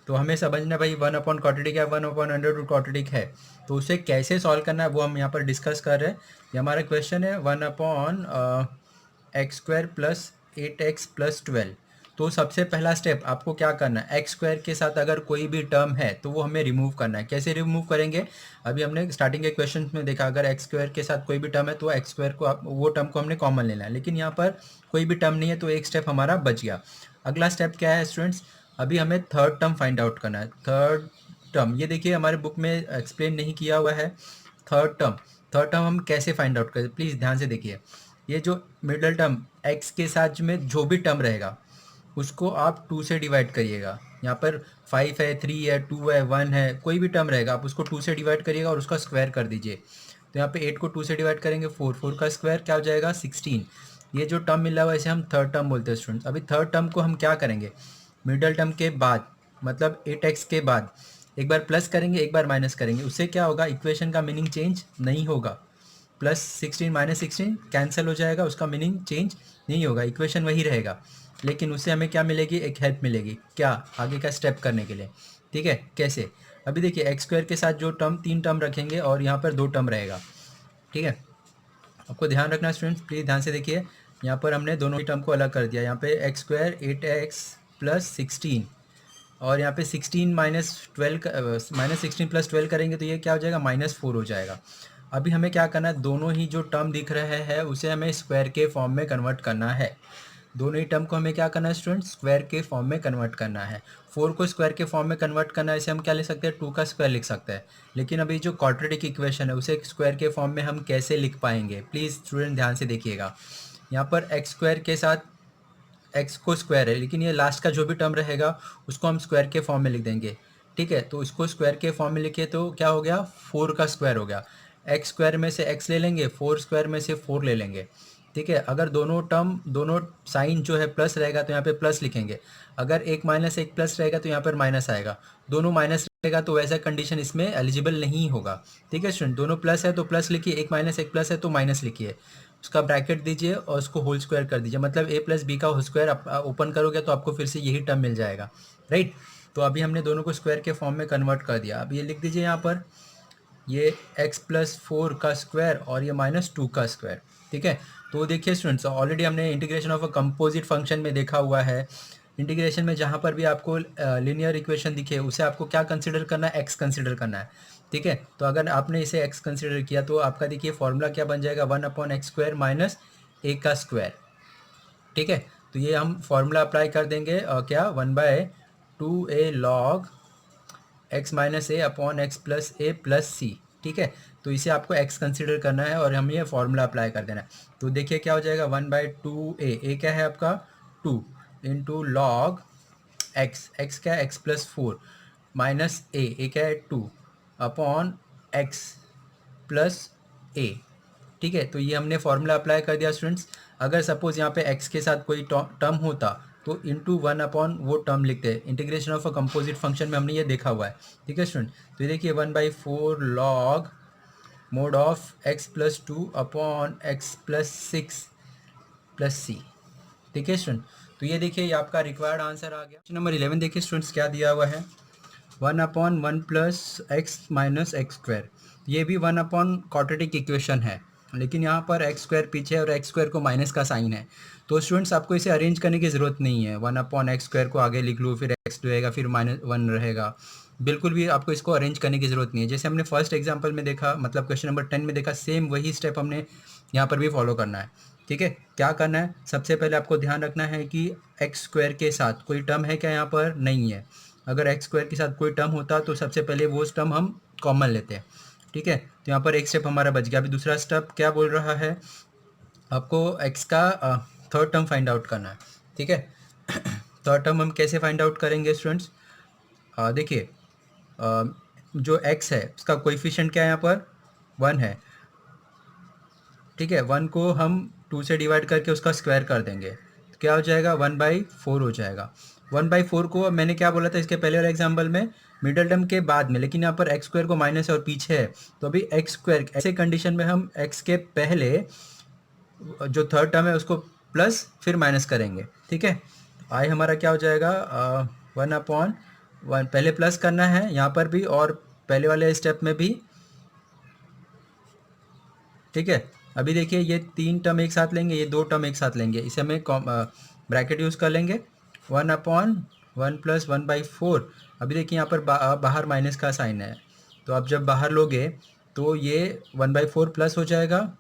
तो हमें समझना भाई 1/क्वाड्रेटिक है, 1/√क्वाड्रेटिक है, तो उसे कैसे सॉल्व करना है वो हम यहाँ पर डिस्कस कर रहे हैं। ये हमारा क्वेश्चन है 1/x² प्लस 8x प्लस 12। तो सबसे पहला स्टेप आपको क्या करना है, एक्स स्क्वायर के साथ अगर कोई भी टर्म है तो वो हमें रिमूव करना है। कैसे रिमूव करेंगे, अभी हमने स्टार्टिंग के क्वेश्चन में देखा, अगर एक्स स्क्वायर के साथ कोई भी टर्म है तो एक्स स्क्वायर को वो टर्म को हमने कॉमन लेना है, लेकिन यहाँ पर कोई भी टर्म नहीं है तो एक स्टेप हमारा बच गया। अगला स्टेप क्या है स्टूडेंट्स, अभी हमें थर्ड टर्म फाइंड आउट करना है। थर्ड टर्म ये देखिए हमारे बुक में एक्सप्लेन नहीं किया हुआ है। थर्ड टर्म हम कैसे फाइंड आउट करें, प्लीज़ ध्यान से देखिए। ये जो मिडल टर्म एक्स के साथ में जो भी टर्म रहेगा उसको आप 2 से डिवाइड करिएगा। यहाँ पर 5 है, 3 है, 2 है, 1 है, कोई भी टर्म रहेगा आप उसको 2 से डिवाइड करिएगा और उसका स्क्वायर कर दीजिए। तो यहाँ पे 8 को 2 से डिवाइड करेंगे 4 का स्क्वायर क्या हो जाएगा 16। ये जो टर्म मिला हुआ है इसे हम थर्ड टर्म बोलते हैं स्टूडेंट्स। अभी थर्ड टर्म को हम क्या करेंगे, मिडल टर्म के बाद मतलब 8x के बाद एक बार प्लस करेंगे एक बार माइनस करेंगे, उससे क्या होगा, इक्वेशन का मीनिंग चेंज नहीं होगा। +16 -16 कैंसिल हो जाएगा, उसका मीनिंग चेंज नहीं होगा, इक्वेशन वही रहेगा। लेकिन उससे हमें क्या मिलेगी, एक हेल्प मिलेगी, क्या, आगे का स्टेप करने के लिए। ठीक है, कैसे, अभी देखिए एक्स स्क्वायर के साथ जो टर्म 3 टर्म रखेंगे और यहाँ पर 2 टर्म रहेगा। ठीक है, आपको ध्यान रखना स्टूडेंट्स, प्लीज़ ध्यान से देखिए। यहाँ पर हमने दोनों ही टर्म को अलग कर दिया, यहाँ पे x² 8x प्लस 16 और यहाँ पे 16 -16 प्लस 12 करेंगे तो ये क्या हो जाएगा -4 हो जाएगा। अभी हमें क्या करना है, दोनों ही जो टर्म दिख रहे हैं उसे हमें स्क्वायर के फॉर्म में कन्वर्ट करना है। दोनों ही टर्म को हमें क्या करना है स्टूडेंट, स्क्वायर के फॉर्म में कन्वर्ट करना है। 4 को स्क्वायर के फॉर्म में कन्वर्ट करना है, इसे हम क्या लिख सकते हैं, 2 का स्क्वायर लिख सकते हैं। लेकिन अभी जो क्वाड्रेटिक इक्वेशन है उसे स्क्वायर के फॉर्म में हम कैसे लिख पाएंगे, प्लीज़ स्टूडेंट ध्यान से देखिएगा। यहाँ पर एक्स स्क्वायर के साथ एक्स को स्क्वायर है, लेकिन ये लास्ट का जो भी टर्म रहेगा उसको हम स्क्वायर के फॉर्म में लिख देंगे। ठीक है, तो इसको स्क्वायर के फॉर्म में लिखे तो क्या हो गया, 4 का स्क्वायर हो गया। एक्स स्क्वायर में से एक्स ले लेंगे, 4 स्क्वायर में से 4 ले लेंगे। ठीक है। अगर दोनों साइन जो है प्लस रहेगा तो यहाँ पे प्लस लिखेंगे, अगर एक माइनस एक प्लस रहेगा तो यहाँ पर माइनस आएगा, दोनों माइनस रहेगा तो वैसा कंडीशन इसमें एलिजिबल नहीं होगा। ठीक है स्टूडेंट, दोनों प्लस है तो प्लस लिखिए, एक माइनस एक प्लस है तो माइनस लिखिए, उसका ब्रैकेट दीजिए और उसको होल स्क्वायर कर दीजिए, मतलब ए प्लस बी का होल स्क्वायर आप ओपन करोगे तो आपको फिर से यही टर्म मिल जाएगा, राइट। तो अभी हमने दोनों को स्क्वायर के फॉर्म में कन्वर्ट कर दिया। अब ये लिख दीजिए यहाँ पर, ये x+4 का स्क्वायर और ये -2 का स्क्वायर। ठीक है, तो देखिए स्टूडेंट्स, ऑलरेडी हमने integration of a composite function में देखा हुआ है। इंटीग्रेशन में जहाँ पर भी आपको लीनियर इक्वेशन दिखे उसे आपको क्या कंसिडर करना है, x कंसिडर करना है। ठीक है, तो अगर आपने इसे x कंसिडर किया तो आपका देखिए फॉर्मूला क्या बन जाएगा, 1/x² माइनस a का स्क्वायर। ठीक है, तो ये हम फॉर्मूला अप्लाई कर देंगे, क्या 1/2a log x माइनस ए अपॉन एक्स प्लस ए प्लस सी। ठीक है, तो इसे आपको x कंसिडर करना है और हमें ये फॉर्मूला अप्लाई कर देना है। तो देखिए क्या हो जाएगा, 1/2a, ए क्या है आपका 2 इंटू लॉग x क्या है x+4 माइनस ए क्या है 2 अपॉन x प्लस ए। ठीक है, तो ये हमने फॉर्मूला अप्लाई कर दिया स्टूडेंट्स। अगर सपोज यहाँ पे x के साथ कोई टर्म होता तो इंटू 1 वो टर्म लिखते हैं, integration of a composite function में हमने ये देखा हुआ है। ठीक है स्टूडेंट, तो ये देखिए 1/4 log mod of x+2 upon x+6 plus c. ठीक है स्टूडेंट, तो ये देखिए ये आपका रिक्वायर्ड आंसर आ गया। नंबर 11 देखिए स्टूडेंट्स क्या दिया हुआ है, 1/1 plus x minus x square. ये भी 1/ क्वाड्रेटिक इक्वेशन है, लेकिन यहाँ पर एक्स स्क्वायर पीछे है और एक्स स्क्वायर को माइनस का साइन है। तो स्टूडेंट्स आपको इसे अरेंज करने की ज़रूरत नहीं है, 1/x स्क्वायर को आगे लिख लूँ, फिर एक्स रहेगा, फिर -1 रहेगा, बिल्कुल भी आपको इसको अरेंज करने की ज़रूरत नहीं है। जैसे हमने फर्स्ट एग्जाम्पल में देखा, मतलब क्वेश्चन नंबर 10 में देखा, सेम वही स्टेप हमने यहाँ पर भी फॉलो करना है। ठीक है, क्या करना है, सबसे पहले आपको ध्यान रखना है कि एक्स स्क्वायर के साथ कोई टर्म है क्या, यहाँ पर नहीं है। अगर एक्स स्क्वायर के साथ कोई टर्म होता तो सबसे पहले वो टर्म हम कॉमन लेते हैं। ठीक है, तो यहाँ पर एक स्टेप हमारा बच गया। अभी दूसरा स्टेप क्या बोल रहा है, आपको एक्स का थर्ड टर्म फाइंड आउट करना है। ठीक है, थर्ड टर्म हम कैसे फाइंड आउट करेंगे स्टूडेंट्स, देखिए जो एक्स है उसका कोएफिशिएंट क्या है, यहाँ पर 1 है। ठीक है, 1 को हम 2 से डिवाइड करके उसका स्क्वायर कर देंगे तो क्या हो जाएगा, 1/4 हो जाएगा। 1/4 को मैंने क्या बोला था इसके पहले वाले एग्जाम्पल में, मिडल टर्म के बाद में, लेकिन यहाँ पर एक्स स्क्वायर को माइनस और पीछे है, तो अभी एक्स स्क्वायर ऐसे कंडीशन में हम एक्स के पहले जो थर्ड टर्म है उसको प्लस फिर माइनस करेंगे। ठीक है, आई हमारा क्या हो जाएगा, 1/1, पहले प्लस करना है यहाँ पर भी और पहले वाले स्टेप में भी। ठीक है, अभी देखिए ये 3 टर्म एक साथ लेंगे, ये 2 टर्म एक साथ लेंगे, इसे हमें ब्रैकेट यूज़ कर लेंगे, 1/1 प्लस 1/4। अभी देखिए यहाँ पर बाहर माइनस का साइन है, तो आप जब बाहर लोगे तो ये 1/4 प्लस हो जाएगा,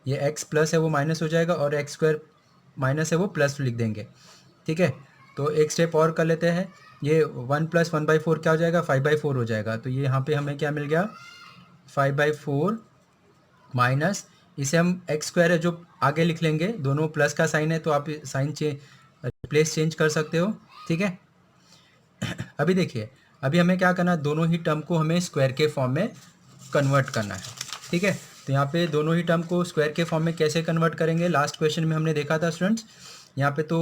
ये एक्स प्लस है वो माइनस हो जाएगा और एक्स स्क्वायर माइनस है वो प्लस लिख देंगे। ठीक है, तो एक स्टेप और कर लेते हैं, ये 1 प्लस 1/4 क्या हो जाएगा, 5/4 हो जाएगा। तो ये यहाँ पे हमें क्या मिल गया, 5/4 माइनस, इसे हम एक्स स्क्वायर है जो आगे लिख लेंगे, दोनों प्लस का साइन है तो आप साइन प्लेस चेंज कर सकते हो। ठीक है, अभी देखिए अभी हमें क्या करना है, दोनों ही टर्म को हमें स्क्वायर के फॉर्म में कन्वर्ट करना है। ठीक है, तो यहाँ पे दोनों ही टर्म को स्क्वायर के फॉर्म में कैसे कन्वर्ट करेंगे, लास्ट क्वेश्चन में हमने देखा था स्टूडेंट्स। यहाँ पे तो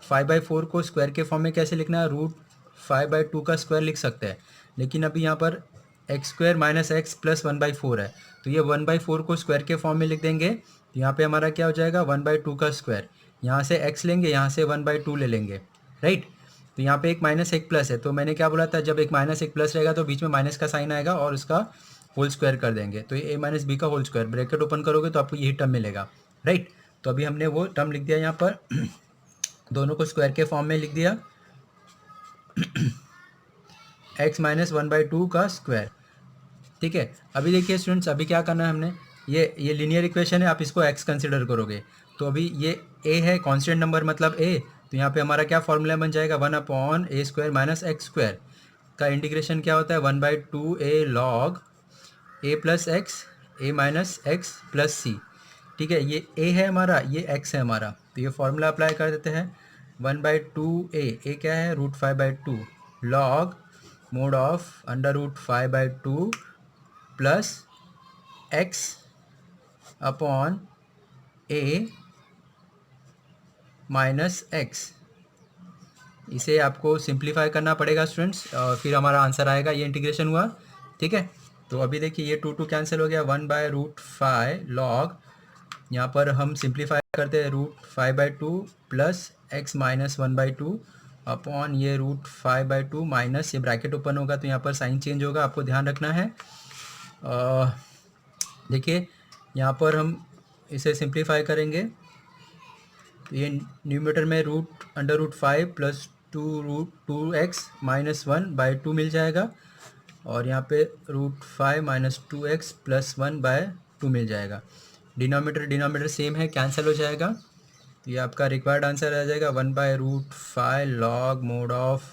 5/4 को स्क्वायर के फॉर्म में कैसे लिखना है, √5/2 का स्क्वायर लिख सकते हैं, लेकिन अभी यहाँ पर x square minus x plus 1/4 है, तो ये 1/4 को स्क्वायर के फॉर्म में लिख देंगे, तो यहाँ पे हमारा क्या हो जाएगा, 1/2 का स्क्वायर, यहाँ से x लेंगे, यहाँ से 1/2 ले लेंगे, राइट। तो यहाँ पे एक माइनस एक प्लस है, तो मैंने क्या बोला था, जब एक माइनस एक प्लस रहेगा तो बीच में माइनस का साइन आएगा और उसका होल स्क्वायर कर देंगे, तो ये a माइनस बी का होल स्क्वायर, ब्रैकेट ओपन करोगे तो आपको यही टर्म मिलेगा, राइट। तो अभी हमने वो टर्म लिख दिया यहाँ पर दोनों को स्क्वायर के फॉर्म में लिख दिया, x माइनस 1/2 का स्क्वायर। ठीक है, अभी देखिए स्टूडेंट्स, अभी क्या करना है हमने, ये लीनियर इक्वेशन है, आप इसको x कंसिडर करोगे, तो अभी ये a है कांस्टेंट नंबर मतलब a, तो यहाँ पे हमारा क्या फॉर्मूला बन जाएगा, 1/a² माइनस एक्स स्क्वायर का इंटीग्रेशन क्या होता है, 1/2a log a plus x a minus x plus c. ठीक है, ये a है हमारा, ये x है हमारा, तो ये फॉर्मूला अप्लाई कर देते हैं, 1/2a क्या है, √5/2 log mod of √5/2 plus x upon A minus x, इसे आपको सिंप्लीफाई करना पड़ेगा स्टूडेंट्स, और फिर हमारा आंसर आएगा। ये इंटीग्रेशन हुआ, ठीक है। तो अभी देखिए ये 2 कैंसिल हो गया, 1/√5 लॉग, यहाँ पर हम सिंप्लीफाई करते हैं √5/2 प्लस x माइनस 1/2 अपॉन ये √5/2 माइनस, ये ब्रैकेट ओपन होगा तो यहाँ पर साइन चेंज होगा, आपको ध्यान रखना है। देखिए यहाँ पर हम इसे सिंप्लीफाई करेंगे तो ये न्यूमरेटर में √5 प्लस 2x माइनस 1/2 मिल जाएगा, और यहाँ पे √5 माइनस 2x प्लस 1/2 मिल जाएगा। डिनोमिनेटर सेम है, कैंसिल हो जाएगा, तो ये आपका रिक्वायर्ड आंसर आ जाएगा 1/√5 लॉग मोड ऑफ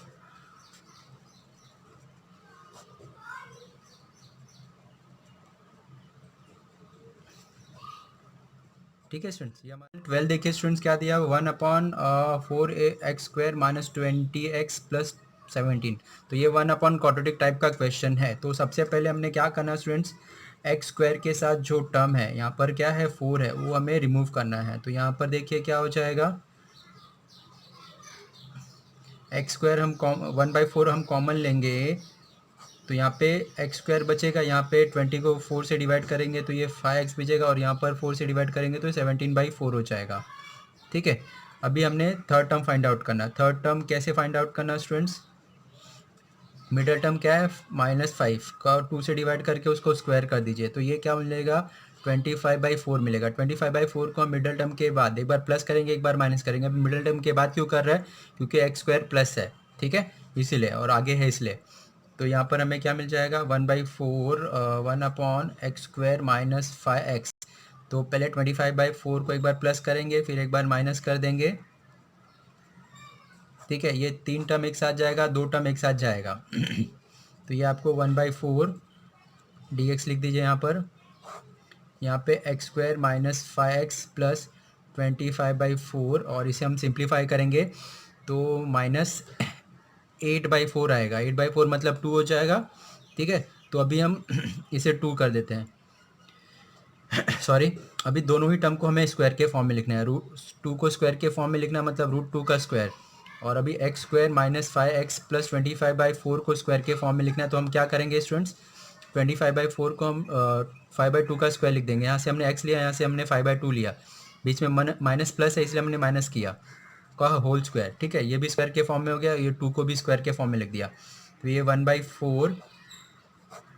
ठीक है स्टूडेंट्स। ये हमारा 12 देखिए स्टूडेंट्स क्या दिया, 1/4x² माइनस 20x प्लस 17। तो ये 1 क्वाड्रेटिक टाइप का क्वेश्चन है। तो सबसे पहले हमने क्या करना स्टूडेंट्स, x² के साथ जो टर्म है यहाँ पर क्या है 4 है, वो हमें रिमूव करना है। तो यहाँ पर देखिए क्या हो जाएगा, x² हम 1/4 हम कॉमन लेंगे, तो यहाँ पे x² बचेगा, यहाँ पे 20 को 4 से डिवाइड करेंगे तो ये 5x बचेगा, और यहाँ पर 4 से डिवाइड करेंगे तो 17/4 हो जाएगा, ठीक है। अभी हमने थर्ड टर्म फाइंड आउट करना। थर्ड टर्म कैसे फाइंड आउट करना स्टूडेंट्स, मिडल टर्म क्या है -5 का 2 से डिवाइड करके उसको स्क्वायर कर दीजिए, तो ये क्या मिलेगा 25/4 मिलेगा। 25/4 को हम मिडल टर्म के बाद एक बार प्लस करेंगे, एक बार माइनस करेंगे। अभी मिडल टर्म के बाद क्यों कर रहा है, क्योंकि x² प्लस है, ठीक है, इसीलिए, और आगे है इसलिए। तो यहाँ पर हमें क्या मिल जाएगा 1/4 1/x² माइनस 5x। तो पहले 25/4 को एक बार प्लस करेंगे, फिर एक बार माइनस कर देंगे, ठीक है। ये 3 टर्म एक साथ जाएगा, 2 टर्म एक साथ जाएगा तो ये आपको 1/4 dx लिख दीजिए यहाँ पे x² माइनस 5x प्लस 25/4, और इसे हम सिंप्लीफाई करेंगे तो -8/4 आएगा। 8/4 मतलब 2 हो जाएगा, ठीक है। तो अभी हम इसे 2 कर देते हैं सॉरी, अभी दोनों ही टर्म को हमें स्क्वायर के फॉर्म में लिखना है। √2 को स्क्वायर के फॉर्म में लिखना है, मतलब √2 का स्क्वायर, और अभी x² माइनस 5x प्लस 25/4 को स्क्वायर के फॉर्म में लिखना है। तो हम क्या करेंगे स्टूडेंट्स, 25/4 को हम 5/2 का स्क्वायर लिख देंगे। यहाँ से हमने x लिया, यहाँ से हमने 5/2 लिया, बीच में माइनस प्लस है इसलिए हमने माइनस किया का होल स्क्वायर, ठीक है। ये भी स्क्वायर के फॉर्म में हो गया, ये 2 को भी स्क्वायर के फॉर्म में लिख दिया। तो ये 1/4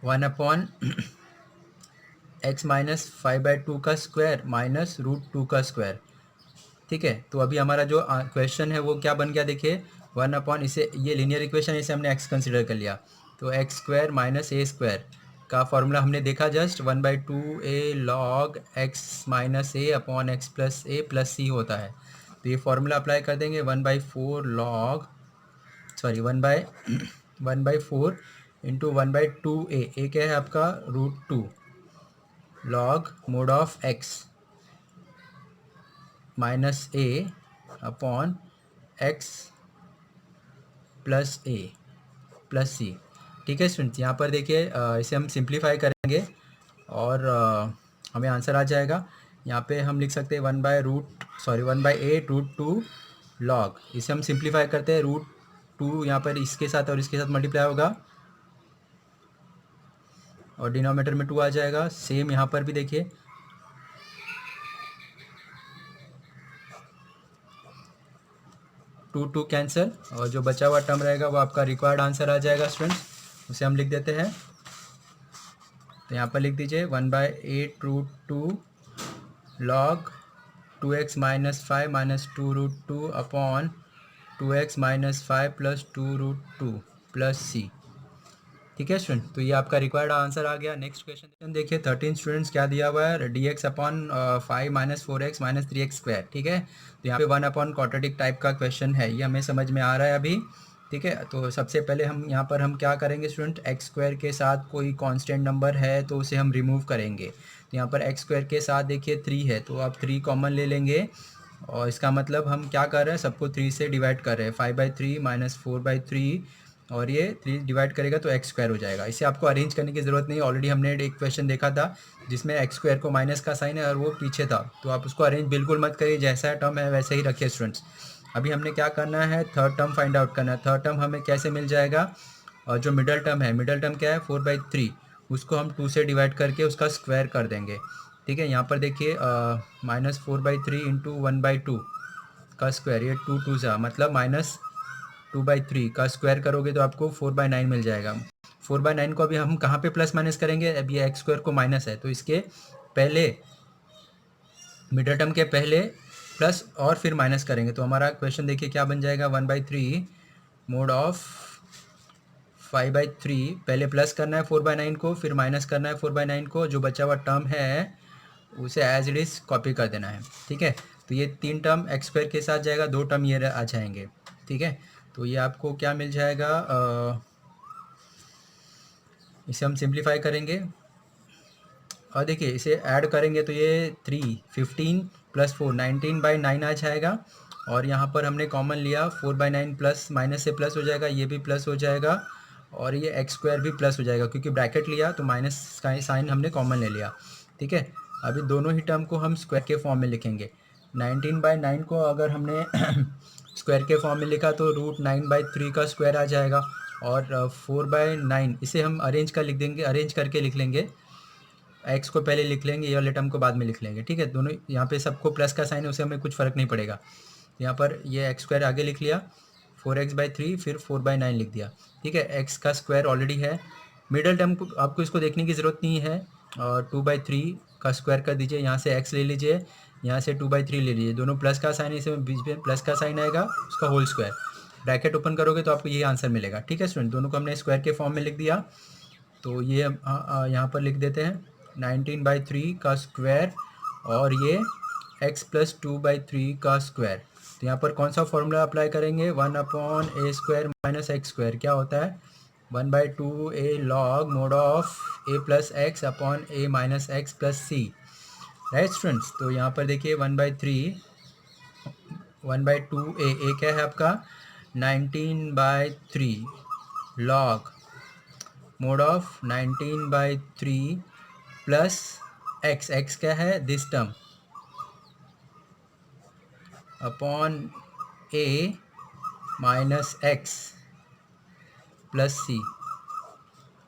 1/x माइनस 5/2 का स्क्वायर माइनस √2 का स्क्वायर, ठीक है। तो अभी हमारा जो क्वेश्चन है वो क्या बन गया, देखिए 1 इसे, ये लीनियर इक्वेशन, इसे हमने x कंसिडर कर लिया, तो x² माइनस a² का फॉर्मूला हमने देखा just, 1/2a log x minus a upon x plus a plus c होता है। तो ये फॉर्मूला अप्लाई कर देंगे, 1/4 log sorry 1/4 into 1/2a, a क्या है आपका √2 log mod of x minus a upon x plus a plus c, ठीक है स्टूडेंट्स। यहाँ पर देखिए इसे हम सिंप्लीफाई करेंगे और हमें आंसर आ जाएगा। यहाँ पे हम लिख सकते हैं 1/8 √2 लॉग, इसे हम सिंप्लीफाई करते हैं, √2 यहाँ पर इसके साथ और इसके साथ मल्टीप्लाई होगा, और डिनोमिनेटर में 2 आ जाएगा। सेम यहाँ पर भी देखिए 2 कैंसिल, और जो बचा हुआ टर्म रहेगा वो आपका रिक्वायर्ड आंसर आ जाएगा स्टूडेंट्स, उसे हम लिख देते हैं। तो यहाँ पर लिख दीजिए 1/8 √2 log 2x minus 5 minus 2 √2 upon 2x minus 5 plus 2 √2 plus c, ठीक है स्टूडेंट। तो ये आपका रिक्वायर्ड आंसर आ गया। नेक्स्ट क्वेश्चन देखिए 13 स्टूडेंट्स क्या दिया हुआ है, dx upon 5 minus 4x minus 3x², ठीक है। तो यहाँ पे 1 क्वाड्रेटिक टाइप का क्वेश्चन है, ये हमें समझ में आ रहा है अभी, ठीक है। तो सबसे पहले हम यहाँ पर हम क्या करेंगे स्टूडेंट, x² के साथ कोई कांस्टेंट नंबर है तो उसे हम रिमूव करेंगे। तो यहाँ पर x² के साथ देखिए 3 है, तो आप 3 कॉमन ले लेंगे, और इसका मतलब हम क्या कर रहे हैं, सबको 3 से डिवाइड कर रहे हैं। 5/3 माइनस 4/3 और ये 3 डिवाइड करेगा तो एक्स स्क्वायर हो जाएगा। इसे आपको अरेंज करने की ज़रूरत नहीं है, ऑलरेडी हमने एक क्वेश्चन देखा था जिसमें एक्स स्क्वायर को माइनस का साइन है और वो पीछे था, तो आप उसको अरेंज बिल्कुल मत करिए, जैसा टर्म है वैसे ही रखिए स्टूडेंट्स। अभी हमने क्या करना है, थर्ड टर्म फाइंड आउट करना है। थर्ड टर्म हमें कैसे मिल जाएगा, और जो मिडल टर्म है, मिडल टर्म क्या है 4/3, उसको हम 2 से डिवाइड करके उसका स्क्वायर कर देंगे। ठीक है, यहाँ पर देखिए -4/3 इंटू 1/2 का स्क्वायर, ये 2 सा मतलब -2/3 का स्क्वायर करोगे तो आपको 4/9 मिल जाएगा। 4/9 को अभी हम कहाँ पे प्लस माइनस करेंगे, अभी एक्स स्क्वायर को माइनस है तो इसके पहले, मिडल टर्म के पहले प्लस और फिर माइनस करेंगे, तो हमारा क्वेश्चन देखिए क्या बन जाएगा, 1/3 मोड ऑफ 5/3, पहले प्लस करना है 4/9 को, फिर माइनस करना है 4/9 को, जो बचा हुआ टर्म है उसे एज इट इज़ कॉपी कर देना है। ठीक है, तो ये 3 टर्म एक्स स्क्वायर के साथ जाएगा, 2 टर्म ये आ जाएंगे। ठीक है, तो ये आपको क्या मिल जाएगा, इसे हम सिंप्लीफाई करेंगे और देखिए इसे ऐड करेंगे तो ये 15 + 4 19/9 आ जाएगा, और यहाँ पर हमने कॉमन लिया 4/9, प्लस माइनस से प्लस हो जाएगा, ये भी प्लस हो जाएगा और ये एक्स स्क्वायर भी प्लस हो जाएगा, क्योंकि ब्रैकेट लिया तो माइनस का साइन हमने कॉमन ले लिया। ठीक है, अभी दोनों ही टर्म को हम स्क्वायर के फॉर्म में लिखेंगे। 19/9 को अगर हमने स्क्वायर के फॉर्म में लिखा तो √9/3 का स्क्वायर आ जाएगा, और 4/9 इसे हम अरेंज कर लिख देंगे, अरेंज करके लिख लेंगे। एक्स को पहले लिख लेंगे, ये वाले टर्म को बाद में लिख लेंगे। ठीक है, दोनों यहाँ पे सबको प्लस का साइन है, उसे हमें कुछ फ़र्क नहीं पड़ेगा। यहाँ पर ये एक्स स्क्वायर आगे लिख लिया, 4x/3 फिर 4/9 लिख दिया। ठीक है, एक्स का स्क्वायर ऑलरेडी है, मिडल टर्म को आपको इसको देखने की ज़रूरत नहीं है, और 2/3 का स्क्वायर कर दीजिए, यहाँ से एक्स ले लीजिए, यहाँ से 2/3 ले लीजिए, दोनों प्लस का साइन है, इसमें बीच में प्लस का साइन आएगा, उसका होल स्क्वायर, ब्रैकेट ओपन करोगे तो आपको ये आंसर मिलेगा। ठीक है स्टूडेंट, दोनों को हमने स्क्वायर के फॉर्म में लिख दिया, तो ये यहाँ पर लिख देते हैं 19/3 का स्क्वायर और ये x + 2/3 का स्क्वायर। तो यहाँ पर कौन सा फॉर्मूला अप्लाई करेंगे, 1/a² - x², क्या होता है 1/2a log mod of a + x upon a - x + c, right students. तो यहाँ पर देखिए 1/3 1/2a, a क्या है आपका 19/3 log mod of 19/3 plus x क्या है this term upon a - x + c।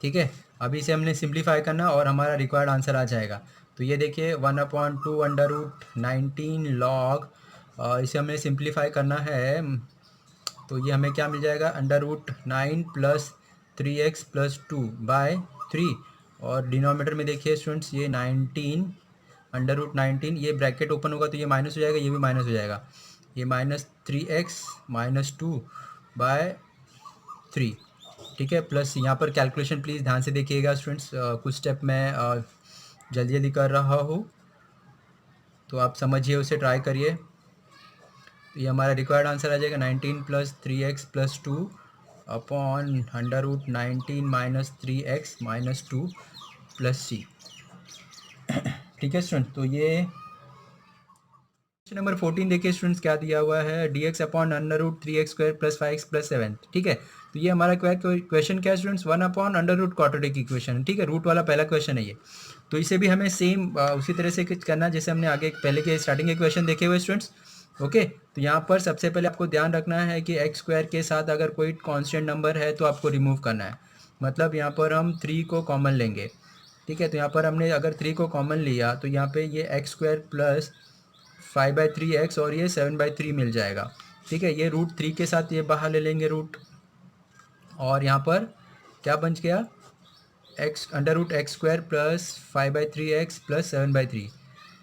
ठीक है, अभी इसे हमने सिंप्लीफाई करना और हमारा रिक्वायर्ड आंसर आ जाएगा। तो ये देखिए 1/2 √19 log, इसे हमें सिंप्लीफाई करना है, तो ये हमें क्या मिल जाएगा, √9 + 3x + 2/3, और डिनोमीटर में देखिए स्टूडेंट्स ये 19 √19, ये ब्रैकेट ओपन होगा तो ये माइनस हो जाएगा, ये भी माइनस हो जाएगा, ये -3x - 2/3। ठीक है, प्लस यहाँ पर कैलकुलेशन प्लीज़ ध्यान से देखिएगा स्टूडेंट्स, कुछ स्टेप मैं जल्दी जल्दी कर रहा हूँ तो आप समझिए, उसे ट्राई करिए। तो ये हमारा रिक्वायर्ड आंसर आ जाएगा 19 + 3x + 2 अपॉन √19 - 3x - 2 + c। ठीक है स्टूडेंट, तो ये क्वेश्चन नंबर 14 देखिए स्टूडेंट्स क्या दिया हुआ है, dx अपॉन √3x² + 5x + 7। ठीक है, तो ये हमारा क्वेश्चन क्या है स्टूडेंट्स, 1/√क्वाड्रेटिक इक्वेशन। ठीक है, रूट वाला पहला क्वेश्चन है ये, तो इसे भी हमें सेम उसी तरह से करना है जैसे हमने आगे पहले के स्टार्टिंग के क्वेश्चन देखे हुए स्टूडेंट्स। ओके, तो यहाँ पर सबसे पहले आपको ध्यान रखना है कि x² के साथ अगर कोई कांस्टेंट नंबर है तो आपको रिमूव करना है, मतलब यहाँ पर हम 3 को कॉमन लेंगे। ठीक है, तो यहाँ पर हमने अगर 3 को कॉमन लिया तो यहाँ पे ये x² + 5/3x और ये 7/3 मिल जाएगा। ठीक है, ये √3 के साथ ये बाहर ले लेंगे रूट, और यहाँ पर क्या बच गया, √x² + 5/3x + 7/3।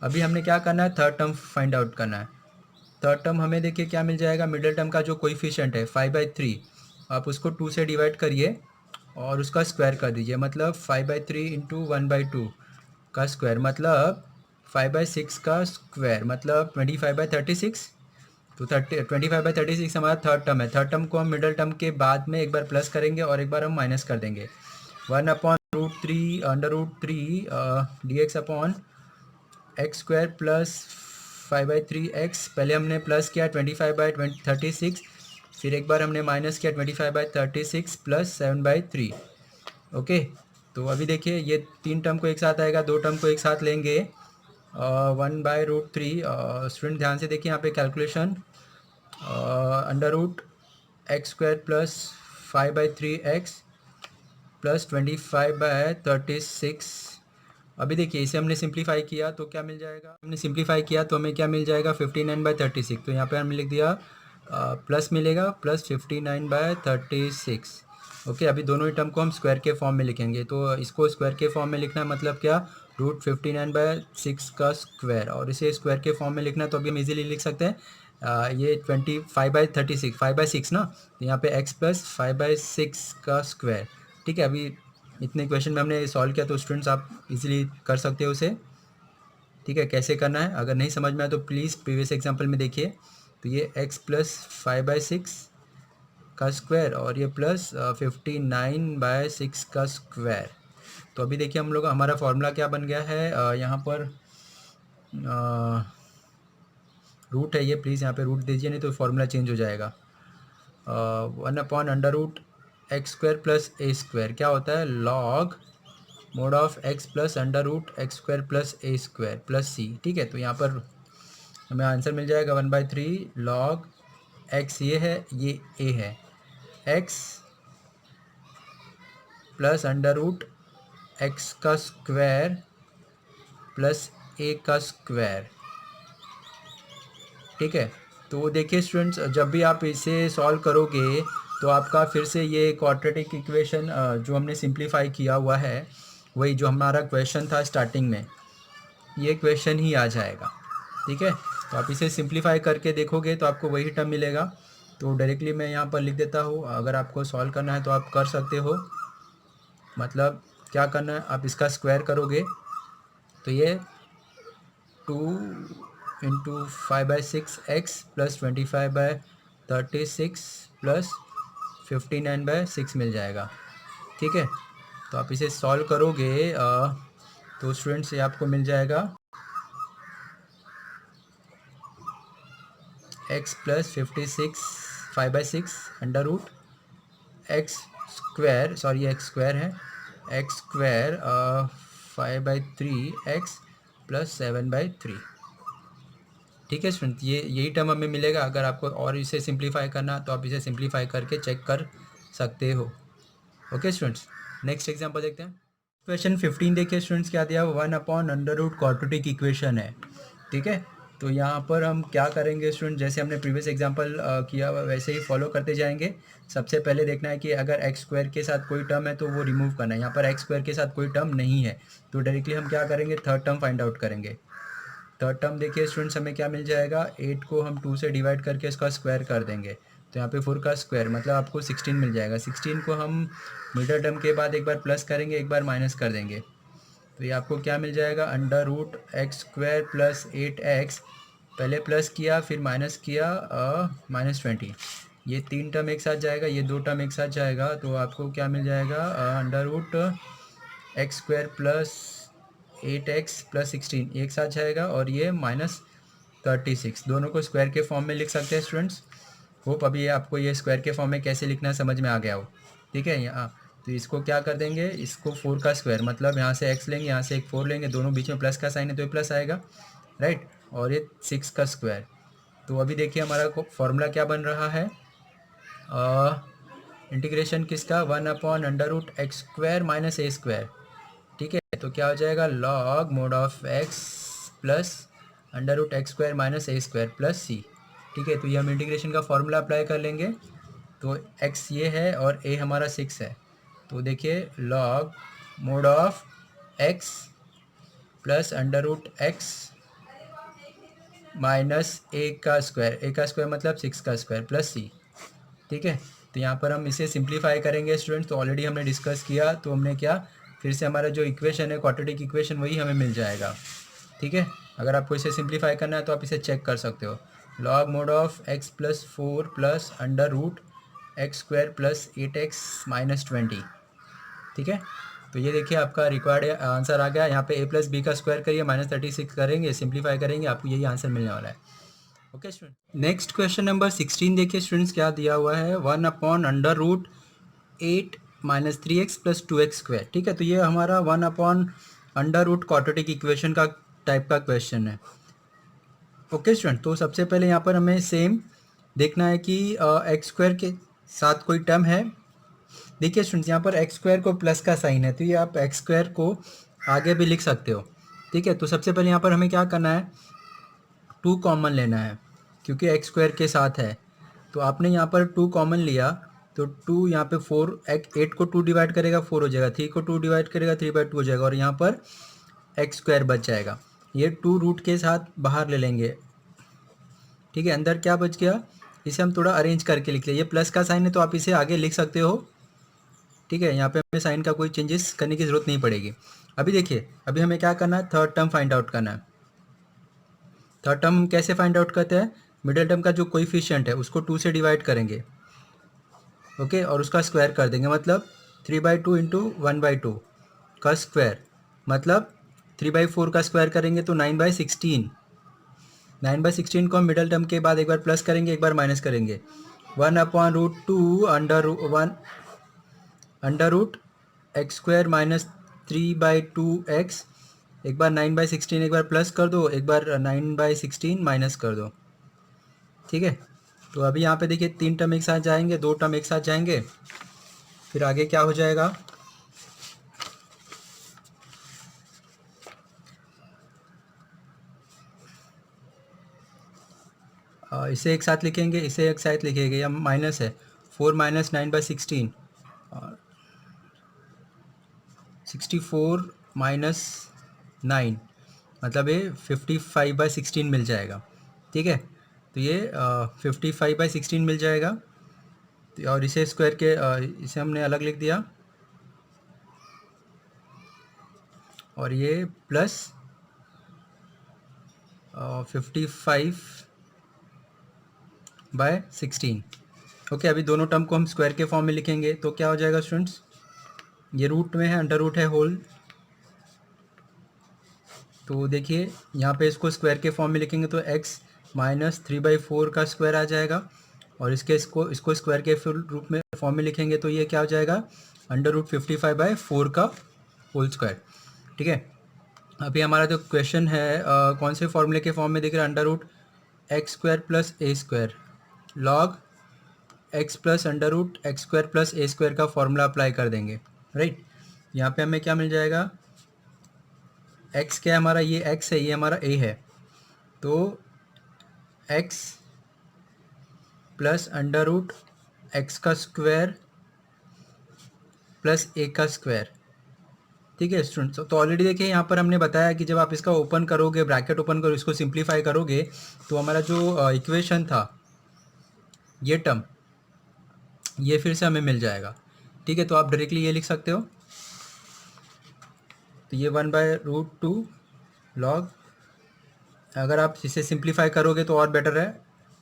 अभी हमने क्या करना है, थर्ड टर्म फाइंड आउट करना है। थर्ड टर्म हमें देखिए क्या मिल जाएगा, मिडिल टर्म का जो कोएफिशिएंट है 5/3, आप उसको 2 से डिवाइड करिए और उसका स्क्वायर कर दीजिए, मतलब 5/3 इंटू 1/2 का स्क्वायर, मतलब 5/6 का स्क्वायर, मतलब 25/36। तो 25/36 हमारा थर्ड टर्म है। थर्ड टर्म को हम मिडल टर्म के बाद में एक बार प्लस करेंगे और एक बार हम माइनस कर देंगे। 1/√3 √3 dx अपॉन x² + 5/3x, पहले हमने प्लस किया 25/36 फिर एक बार हमने माइनस किया 25/36 प्लस 7/3। ओके, तो अभी देखिए ये 3 टर्म को एक साथ आएगा, 2 टर्म को एक साथ लेंगे 1/√3। स्टूडेंट ध्यान से देखिए यहाँ पे calculation, under root x² plus 5/3x plus 25/36। अभी देखिए इसे हमने सिंप्लीफाई किया तो क्या मिल जाएगा, हमने सिंप्लीफाई किया तो हमें क्या मिल जाएगा 59/36। तो यहाँ पे हमने लिख दिया प्लस मिलेगा प्लस 59/36। ओके, अभी दोनों ही टर्म को हम स्क्वायर के फॉर्म में लिखेंगे, तो इसको स्क्वायर के फॉर्म में लिखना है मतलब क्या, √59/6 का स्क्वायर, और इसे स्क्वायर के फॉर्म में लिखना है तो अभी हम इजीली लिख सकते हैं ये 25/36 5/6 ना, तो यहाँ पे x प्लस 5/6 का स्क्वायर। ठीक है, अभी इतने क्वेश्चन में हमने सॉल्व किया तो स्टूडेंट्स आप इजीली कर सकते हो उसे। ठीक है, कैसे करना है अगर नहीं समझ में आया तो प्लीज़ प्रीवियस एग्जांपल में देखिए। तो ये x प्लस 5/6 का स्क्वायर और ये प्लस 59/6 का स्क्वायर। तो अभी देखिए हम लोग हमारा फॉर्मूला क्या बन गया है, यहाँ पर रूट है ये, प्लीज़ यहाँ पे रूट दीजिए नहीं तो फॉर्मूला चेंज हो जाएगा। 1/√x² प्लस a² क्या होता है, log mod of x plus under root x² plus a² plus c। ठीक है, तो यहाँ पर हमें आंसर मिल जाएगा 1/3 लॉग x, ये है ये a है, x plus under root x का स्क्वायर प्लस a का स्क्वायर। ठीक है, तो देखिए स्टूडेंट्स जब भी आप इसे सॉल्व करोगे तो आपका फिर से ये क्वाड्रेटिक इक्वेशन जो हमने सिंप्लीफाई किया हुआ है, वही जो हमारा क्वेश्चन था स्टार्टिंग में, ये क्वेश्चन ही आ जाएगा। ठीक है, तो आप इसे सिंप्लीफाई करके देखोगे तो आपको वही टर्म मिलेगा। तो डायरेक्टली मैं यहाँ पर लिख देता हूँ, अगर आपको सॉल्व करना है तो आप कर सकते हो। मतलब क्या करना है, आप इसका स्क्वायर करोगे तो ये 2 इंटू 5/6x प्लस 25/36 प्लस 59/6 मिल जाएगा। ठीक है, तो आप इसे सॉल्व करोगे तो स्टूडेंट्स ये आपको मिल जाएगा x plus 5/6 under root x², sorry x² है, x² 5/3x प्लस 7/3। ठीक है स्टूडेंट, ये यही टर्म हमें मिलेगा। अगर आपको और इसे सिंप्लीफाई करना तो आप इसे सिंप्लीफाई करके चेक कर सकते हो। ओके स्टूडेंट्स, नेक्स्ट एग्जांपल देखते हैं। क्वेश्चन 15 देखिए स्टूडेंट्स, क्या दिया, 1/अंडर रूट क्वाड्रेटिक इक्वेशन है। ठीक है, तो यहाँ पर हम क्या करेंगे स्टूडेंट, जैसे हमने प्रीवियस एग्जांपल किया वैसे ही फॉलो करते जाएंगे। सबसे पहले देखना है कि अगर x² के साथ कोई टर्म है तो वो रिमूव करना है। यहाँ पर x² के साथ कोई टर्म नहीं है तो डायरेक्टली हम क्या करेंगे, थर्ड टर्म फाइंड आउट करेंगे। थर्ड टर्म देखिए स्टूडेंट्स हमें क्या मिल जाएगा, 8 को हम 2 से डिवाइड करके इसका स्क्वायर कर देंगे तो यहाँ पे 4 का स्क्वायर मतलब आपको 16 मिल जाएगा। 16 को हम मिडल टर्म के बाद एक बार प्लस करेंगे, एक बार माइनस कर देंगे तो ये आपको क्या मिल जाएगा, under root x² plus 8x, पहले प्लस किया फिर माइनस किया -20। ये 3 टर्म एक साथ जाएगा, ये 2 टर्म एक साथ जाएगा तो आपको क्या मिल जाएगा, under root x² plus 8x plus 16 एक साथ जाएगा और ये -36। दोनों को स्क्वायर के फॉर्म में लिख सकते हैं स्टूडेंट्स। होप अभी आपको ये स्क्वायर के फॉर्म में कैसे लिखना है समझ में आ गया हो। ठीक है, यहाँ तो इसको क्या कर देंगे, इसको 4 का स्क्वायर मतलब यहाँ से x लेंगे, यहाँ से एक 4 लेंगे, दोनों बीच में प्लस का साइन है तो ये प्लस आएगा, राइट, और ये 6 का स्क्वायर। तो अभी देखिए हमारा फॉर्मूला क्या बन रहा है, इंटीग्रेशन किसका, 1/अंडर रूट x² माइनस a²। ठीक है, तो क्या हो जाएगा, log mod of x plus under root x² minus a² plus c। ठीक है, तो ये हम इंटीग्रेशन का फॉर्मूला अप्लाई कर लेंगे। तो x ये है और a हमारा 6 है, तो देखिए log mod of x plus under root x minus a का स्क्वायर मतलब 6 का स्क्वायर प्लस c। ठीक है, तो यहाँ पर हम इसे सिंप्लीफाई करेंगे स्टूडेंट्स, तो ऑलरेडी हमने डिस्कस किया तो हमने क्या, फिर से हमारा जो इक्वेशन है क्वाड्रेटिक इक्वेशन वही हमें मिल जाएगा। ठीक है, अगर आपको इसे सिंप्लीफाई करना है तो आप इसे चेक कर सकते हो, log mod of x plus 4 plus under root x² plus 8x minus 20। ठीक है, तो ये देखिए आपका रिक्वायर्ड आंसर आ गया। यहाँ पे a प्लस बी का स्क्वायर करिए, -36 करेंगे, सिंप्लीफाई करेंगे, आपको यही आंसर मिलने वाला है। Okay student, next question number 16 देखिए स्टूडेंट्स क्या दिया हुआ है, 1/√8 minus 3x plus 2x square. ठीक है, तो ये हमारा 1/√, क्वाड्रेटिक इक्वेशन का टाइप का क्वेश्चन है। ओके स्टूडेंट, तो सबसे पहले यहाँ पर हमें सेम देखना है कि एक्स स्क्वायर के साथ कोई टर्म है। देखिए स्टूडेंट्स, यहाँ पर एक्स स्क्वायर को प्लस का साइन है, तो ये आप एक्स स्क्वायर को आगे भी लिख सकते हो। ठीक है, तो सबसे पहले यहाँ पर हमें क्या करना है, 2 कॉमन लेना है, क्योंकि एक्स स्क्वायर के साथ है। तो आपने यहाँ पर 2 कॉमन लिया, तो 2 यहाँ पे 4, 8 को 2 डिवाइड करेगा 4 हो जाएगा, 3 को 2 डिवाइड करेगा 3/2 हो जाएगा, और यहाँ पर एक्स स्क्वायर बच जाएगा। ये 2 रूट के साथ बाहर ले लेंगे। ठीक है, अंदर क्या बच गया, इसे हम थोड़ा अरेंज करके लिख लिया। ये प्लस का साइन है तो आप इसे आगे लिख सकते हो। ठीक है, यहाँ पे हमें साइन का कोई चेंजेस करने की ज़रूरत नहीं पड़ेगी। अभी देखिए, अभी हमें क्या करना है, थर्ड टर्म फाइंड आउट करना है। थर्ड टर्म हम कैसे फाइंड आउट करते हैं, मिडिल टर्म का जो कोएफिशिएंट है उसको 2 से डिवाइड करेंगे। ओके, और उसका स्क्वायर कर देंगे, मतलब 3/2 इंटू 1/2 का स्क्वायर, मतलब 3/4 का स्क्वायर करेंगे तो 9/16। 9/16 को हम मिडल टर्म के बाद एक बार प्लस करेंगे, एक बार माइनस करेंगे। 1/√2 under root x square minus 3/2x, एक बार 9/16 एक बार प्लस कर दो, एक बार 9/16 माइनस कर दो। ठीक है, तो अभी यहाँ पे देखिए 3 टर्म एक साथ जाएंगे, 2 टर्म एक साथ जाएंगे, फिर आगे क्या हो जाएगा, इसे एक साथ लिखेंगे, इसे एक साथ लिखेंगे, या माइनस है 4 माइनस 9/16, 64 माइनस 9, मतलब ये 55/16 मिल जाएगा। ठीक है, तो ये 55/16 मिल जाएगा। और इसे स्क्वायर के इसे हमने अलग लिख दिया, और ये प्लस 55/16। ओके, अभी दोनों टर्म को हम स्क्वायर के फॉर्म में लिखेंगे तो क्या हो जाएगा स्टूडेंट्स, ये रूट में है, अंडर रूट है होल, तो देखिए यहाँ पे इसको स्क्वायर के फॉर्म में लिखेंगे तो x माइनस 3/4 का स्क्वायर आ जाएगा, और इसको स्क्वायर के रूप में फॉर्म में लिखेंगे तो ये क्या हो जाएगा, अंडर रूट 55/4 का होल स्क्वायर। ठीक है, अभी हमारा जो क्वेश्चन है कौन से फॉर्मूले के फॉर्म में दिख रहा है, under root x² plus a² log x plus under root x² plus a² का फॉर्मूला अप्लाई कर देंगे। राइट, यहाँ पे हमें क्या मिल जाएगा, x क्या है हमारा, ये x है, ये हमारा a है, तो x plus under root x का स्क्वायर प्लस a का स्क्वायर। ठीक है स्टूडेंट्स, तो ऑलरेडी देखिए यहाँ पर हमने बताया कि जब आप इसका ओपन करोगे, ब्रैकेट ओपन करो, इसको सिंप्लीफाई करोगे, तो हमारा जो इक्वेशन था, ये टर्म, ये फिर से हमें मिल जाएगा। ठीक है, तो आप डायरेक्टली ये लिख सकते हो, तो ये 1/√2 लॉग, अगर आप इसे सिंप्लीफाई करोगे तो और बेटर है,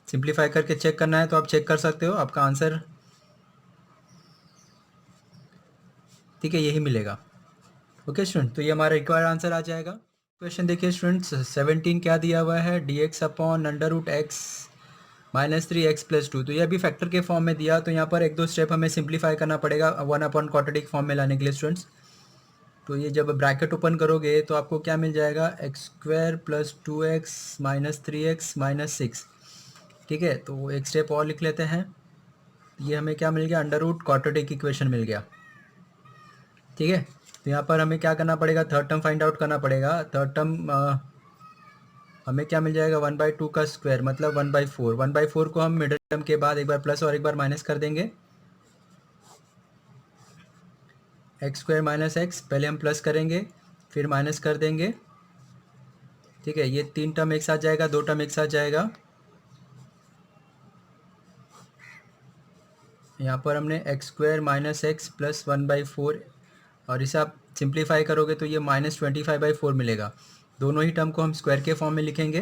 सिंप्लीफाई करके चेक करना है तो आप चेक कर सकते हो, आपका आंसर ठीक है यही मिलेगा। ओके स्टूडेंट, तो ये हमारा रिक्वायर्ड आंसर आ जाएगा। क्वेश्चन देखिए स्टूडेंट्स, 17 क्या दिया हुआ है, dx/√x माइनस 3x प्लस 2, तो ये अभी फैक्टर के फॉर्म में दिया, तो यहाँ पर एक दो स्टेप हमें सिंप्लीफाई करना पड़ेगा 1/क्वाड्रेटिक फॉर्म में लाने के लिए स्टूडेंट्स। तो ये जब ब्रैकेट ओपन करोगे तो आपको क्या मिल जाएगा, x² plus 2x minus 3x minus 6। ठीक है, तो एक स्टेप और लिख लेते हैं, ये हमें क्या मिल गया, अंडर रूट क्वाड्रेटिक इक्वेशन मिल गया। ठीक है, तो यहाँ पर हमें क्या करना पड़ेगा, थर्ड टर्म फाइंड आउट करना पड़ेगा। थर्ड टर्म हमें क्या मिल जाएगा, 1/2 का स्क्वायर, मतलब 1/4। 1/4 को हम मिडिल टर्म के बाद एक बार प्लस और एक बार माइनस कर देंगे, x² माइनस x, पहले हम प्लस करेंगे फिर माइनस कर देंगे। ठीक है, ये 3 टर्म एक साथ जाएगा, 2 टर्म एक साथ जाएगा, यहाँ पर हमने x² माइनस x प्लस 1/4, और इसे आप सिंप्लीफाई करोगे तो ये -25/4 मिलेगा। दोनों ही टर्म को हम स्क्वायर के फॉर्म में लिखेंगे,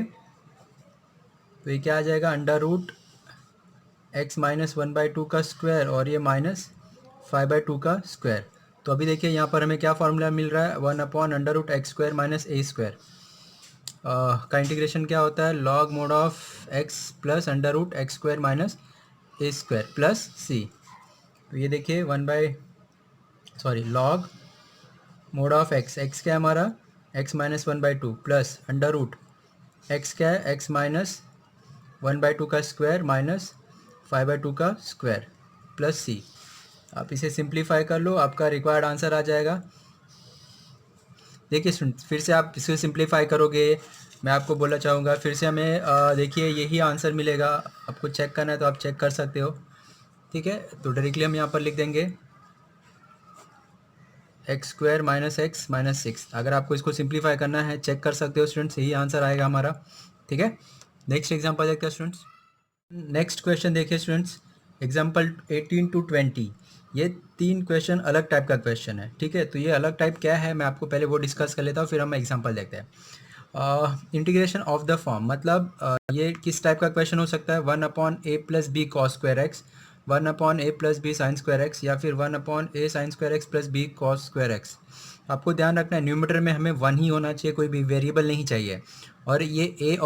तो ये क्या आ जाएगा, अंडर रूट x माइनस 1/2 का स्क्वायर, और ये -5/2 का स्क्वायर। तो अभी देखिए यहाँ पर हमें क्या फार्मूला मिल रहा है, 1/√x² माइनस a²। का इंटीग्रेशन क्या होता है, log mod of x plus under root x square minus a square plus c. तो ये देखिए log mod of x, x क्या है हमारा, x minus 1/2 plus under root x क्या है, एक्स माइनस 1/2 का स्क्वायर माइनस 5/2 का स्क्वायर प्लस सी। आप इसे सिंप्लीफाई कर लो, आपका रिक्वायर्ड आंसर आ जाएगा। देखिए फिर से आप इसे सिंप्लीफाई करोगे, मैं आपको बोलना चाहूँगा फिर से हमें देखिए यही आंसर मिलेगा। आपको चेक करना है तो आप चेक कर सकते हो, ठीक है। तो डायरेक्टली हम यहाँ पर लिख देंगे x square minus x minus 6। अगर आपको इसको सिंप्लीफाई करना है चेक कर सकते हो स्टूडेंट्स, यही आंसर आएगा हमारा, ठीक है। नेक्स्ट एग्जाम्पल देखते हैं स्टूडेंट्स। नेक्स्ट क्वेश्चन देखिए स्टूडेंट्स, एग्जाम्पल 18 to 20। ये 3 क्वेश्चन अलग टाइप का क्वेश्चन है, ठीक है। तो ये अलग टाइप क्या है, मैं आपको पहले वो डिस्कस कर लेता हूँ, फिर हम एग्जाम्पल देखते हैं। इंटीग्रेशन ऑफ द फॉर्म, मतलब ये किस टाइप का क्वेश्चन हो सकता है, 1/a plus b cos square x, 1/a plus b sine square x, या फिर 1/a sine square x plus b cos square x. आपको ध्यान रखना है न्यूमरेटर में हमें 1 ही होना चाहिए, कोई भी वेरिएबल नहीं चाहिए। और ये ए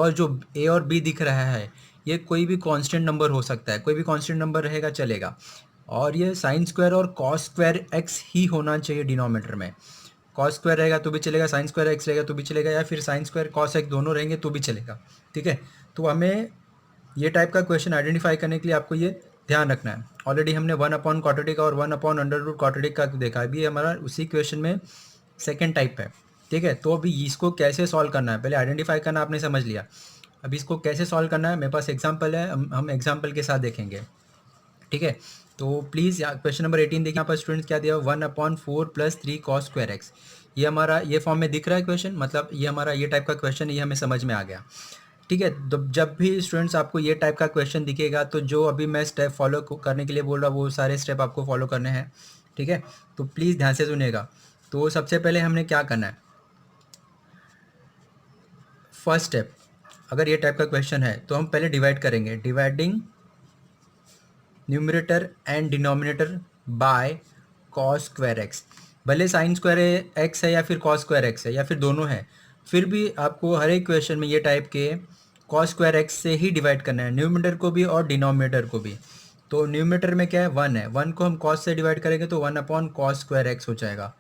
और बी दिख रहा है, ये कोई भी कांस्टेंट नंबर हो सकता है, कोई भी कांस्टेंट नंबर रहेगा चलेगा। और ये साइन स्क्वायर और कॉस स्क्वायर एक्स ही होना चाहिए डिनोमिनेटर में। कॉस स्क्वायर रहेगा तो भी चलेगा, साइन स्क्वायर एक्स रहेगा तो भी चलेगा, या फिर साइन स्क्वायर कॉस एक्स दोनों रहेंगे तो भी चलेगा, ठीक है। तो हमें ये टाइप का क्वेश्चन आइडेंटिफाई करने के लिए आपको ये ध्यान रखना है। ऑलरेडी हमने 1/cot और 1/√cot का देखा, अभी ये हमारा उसी क्वेश्चन में सेकेंड टाइप है, ठीक है। तो अभी इसको कैसे सॉल्व करना है, पहले आइडेंटिफाई करना आपने समझ लिया, अभी इसको कैसे सॉल्व करना है, मेरे पास एग्जाम्पल है, हम एग्जाम्पल के साथ देखेंगे, ठीक है। तो प्लीज़ क्वेश्चन नंबर 18 देखिए, यहाँ पर स्टूडेंट्स क्या दिया, 1/4 प्लस 3 कॉस स्क्वायर एक्स। ये हमारा ये फॉर्म में दिख रहा है क्वेश्चन, मतलब ये हमारा ये टाइप का क्वेश्चन, ये हमें समझ में आ गया, ठीक है। तो जब भी स्टूडेंट्स आपको ये टाइप का क्वेश्चन दिखेगा तो जो अभी मैं स्टेप फॉलो करने के लिए बोल रहा हूँ वो सारे स्टेप आपको फॉलो करने हैं, ठीक है। तो प्लीज़ ध्यान से सुनिएगा। तो सबसे पहले हमने क्या करना है, फर्स्ट स्टेप, अगर ये टाइप का क्वेश्चन है तो हम पहले डिवाइड करेंगे, dividing numerator and denominator by cos square x. भले साइन स्क्वायर एक्स है या फिर कॉस स्क्वायर एक्स है या फिर दोनों है, फिर भी आपको हर एक क्वेश्चन में ये टाइप के कॉस स्क्वायर एक्स से ही डिवाइड करना है, न्यूमरेटर को भी और डिनोमिनेटर को भी। तो न्यूमरेटर में क्या है, 1 है, 1 को हम कॉस से डिवाइड करेंगे तो 1/cos स्क्वायर एक्स हो जाएगा।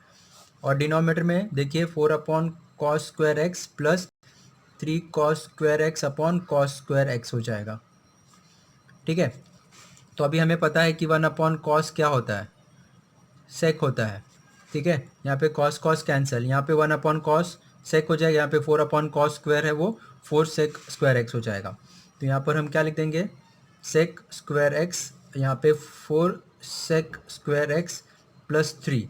और डिनोमिनेटर में देखिए 4/cos square x plus 3 cos square x upon cos square x हो जाएगा, ठीक है। तो अभी हमें पता है कि 1/cos क्या होता है, सेक होता है, ठीक है। यहाँ पे कॉस कॉस कैंसिल, यहाँ पे 1/cos सेक हो जाएगा, यहाँ पे 4/cos स्क्वायर है वो 4 सेक स्क्वायर एक्स हो जाएगा। तो यहाँ पर हम क्या लिख देंगे, सेक स्क्वायर एक्स, यहाँ पे 4 सेक स्क्वायर एक्स प्लस 3,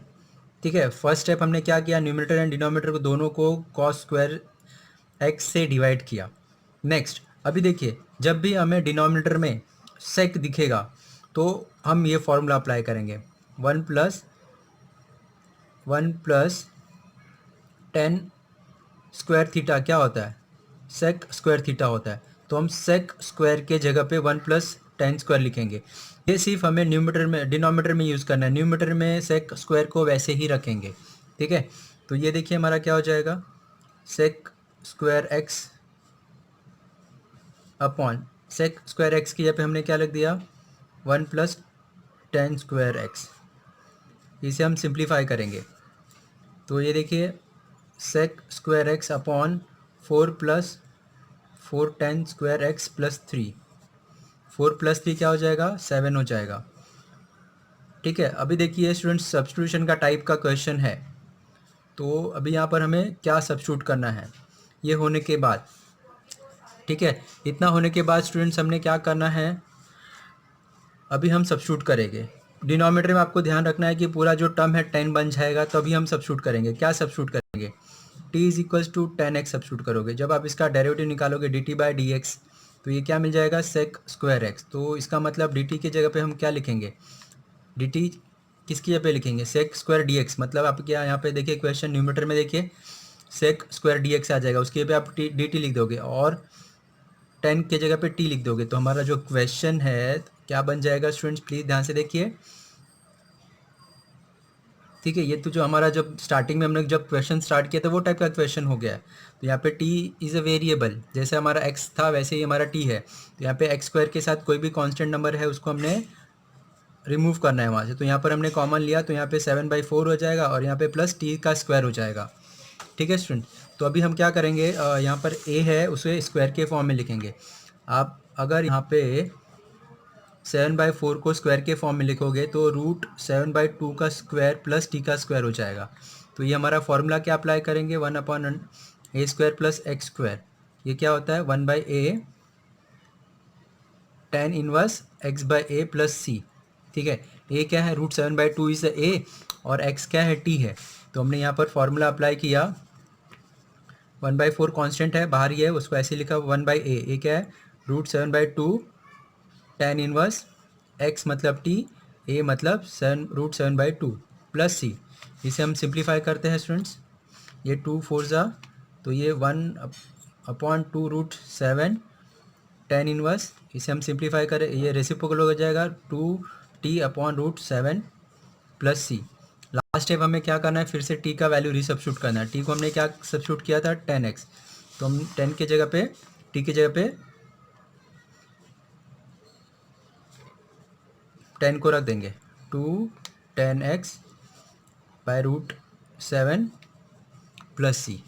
ठीक है। फर्स्ट स्टेप हमने क्या किया, न्यूमरेटर एंड डिनोमिनेटर को दोनों को कॉस स्क्वायर एक्स से डिवाइड किया। नेक्स्ट अभी देखिए, जब भी हमें डिनोमिनेटर में सेक दिखेगा तो हम ये फॉर्मूला अप्लाई करेंगे, 1 प्लस 10 स्क्वायर थीटा क्या होता है, सेक स्क्वायर थीटा होता है। तो हम सेक स्क्वायर के जगह पे 1 + 10 स्क्वायर लिखेंगे। ये सिर्फ हमें न्यूमरेटर में डिनोमिनेटर में यूज़ करना है, न्यूमरेटर में सेक स्क्वायर को वैसे ही रखेंगे, ठीक है। तो ये देखिए हमारा क्या हो जाएगा, sec square x upon sec square x की जगह पे हमने क्या लिख दिया, 1 + 10 स्क्वायर एक्स। इसे हम सिंप्लीफाई करेंगे तो ये देखिए sec square x upon 4 + 4 10 square x plus 3, 4 + 3 क्या हो जाएगा, 7 हो जाएगा, ठीक है। अभी देखिए स्टूडेंट्स, सब्स्टिट्यूशन का टाइप का क्वेश्चन है, तो अभी यहाँ पर हमें क्या सब्स्टिट्यूट करना है, ये होने के बाद, ठीक है। इतना होने के बाद स्टूडेंट्स हमने क्या करना है, अभी हम सब्स्टिट्यूट करेंगे। डिनोमिनेटर में आपको ध्यान रखना है कि पूरा जो टर्म है 10 बन जाएगा, तभी हम सब्स्टिट्यूट करेंगे। क्या सब्स्टिट्यूट करेंगे, t = 10x सब्स्टिट्यूट करोगे, जब आप इसका डेरिवेटिव निकालोगे dt/dx, तो ये क्या मिल जाएगा, सेक स्क्वायर एक्स। तो इसका मतलब dt की जगह पे हम क्या लिखेंगे, dt किसकी जगह पे लिखेंगे, सेक स्क्वायर dx। मतलब आप क्या यहाँ पे देखिए क्वेश्चन न्यूमरेटर में देखिए सेक स्क्वायर dx आ जाएगा, उसकी जगह पे आप dt लिख दोगे और 10 की जगह पे t लिख दोगे। तो हमारा जो क्वेश्चन है क्या बन जाएगा स्टूडेंट्स, प्लीज़ ध्यान से देखिए, ठीक है, ये तो जो हमारा जब स्टार्टिंग में हमने जब क्वेश्चन स्टार्ट किया था वो टाइप का क्वेश्चन हो गया है। तो यहाँ पे टी इज़ अ वेरिएबल, जैसे हमारा एक्स था वैसे ही हमारा टी है। तो यहाँ पे एक्स स्क्वायर के साथ कोई भी कांस्टेंट नंबर है उसको हमने रिमूव करना है वहाँ से। तो यहाँ पर हमने कॉमन लिया तो यहाँ पे 7/4 हो जाएगा और यहाँ पे प्लस टी का स्क्वायर हो जाएगा। ठीक है स्टूडेंट, तो अभी हम क्या करेंगे, यहाँ पर ए है उसे स्क्वायर के फॉर्म में लिखेंगे। आप अगर यहाँ पे 7/4 को स्क्वायर के फॉर्म में लिखोगे तो √7/2 का स्क्वायर प्लस टी का स्क्वायर हो जाएगा। तो ये हमारा फॉर्मूला क्या अप्लाई करेंगे, 1/a² प्लस एक्स स्क्वायर। ये क्या होता है, 1/a tan inverse x/a plus c. ठीक है, a क्या है, √7/2 इज a और x क्या है, t है। तो हमने यहाँ पर फॉर्मूला अप्लाई किया, 1/4 कांस्टेंट है बाहर ही है, उसको ऐसे लिखा 1/a। a क्या है, √7/2 tan इनवर्स x मतलब t, a मतलब √7/2 प्लस सी। इसे हम सिंप्लीफाई करते हैं स्टूडेंट्स, ये 2 4 ज़ा, तो ये 1/2 √7 tan इनवर्स, इसे हम सिंप्लीफाई करें ये रेसिप्रोकल हो जाएगा 2t/√7 प्लस सी। लास्ट स्टेप हमें क्या करना है, फिर से t का वैल्यू रिसब्स्टिट्यूट करना है। t को हमने क्या सब्स्टिट्यूट किया था, 10x। तो हम 10 की जगह पे, t की जगह पे 10 को रख देंगे, 2 10x/√7 प्लस सी।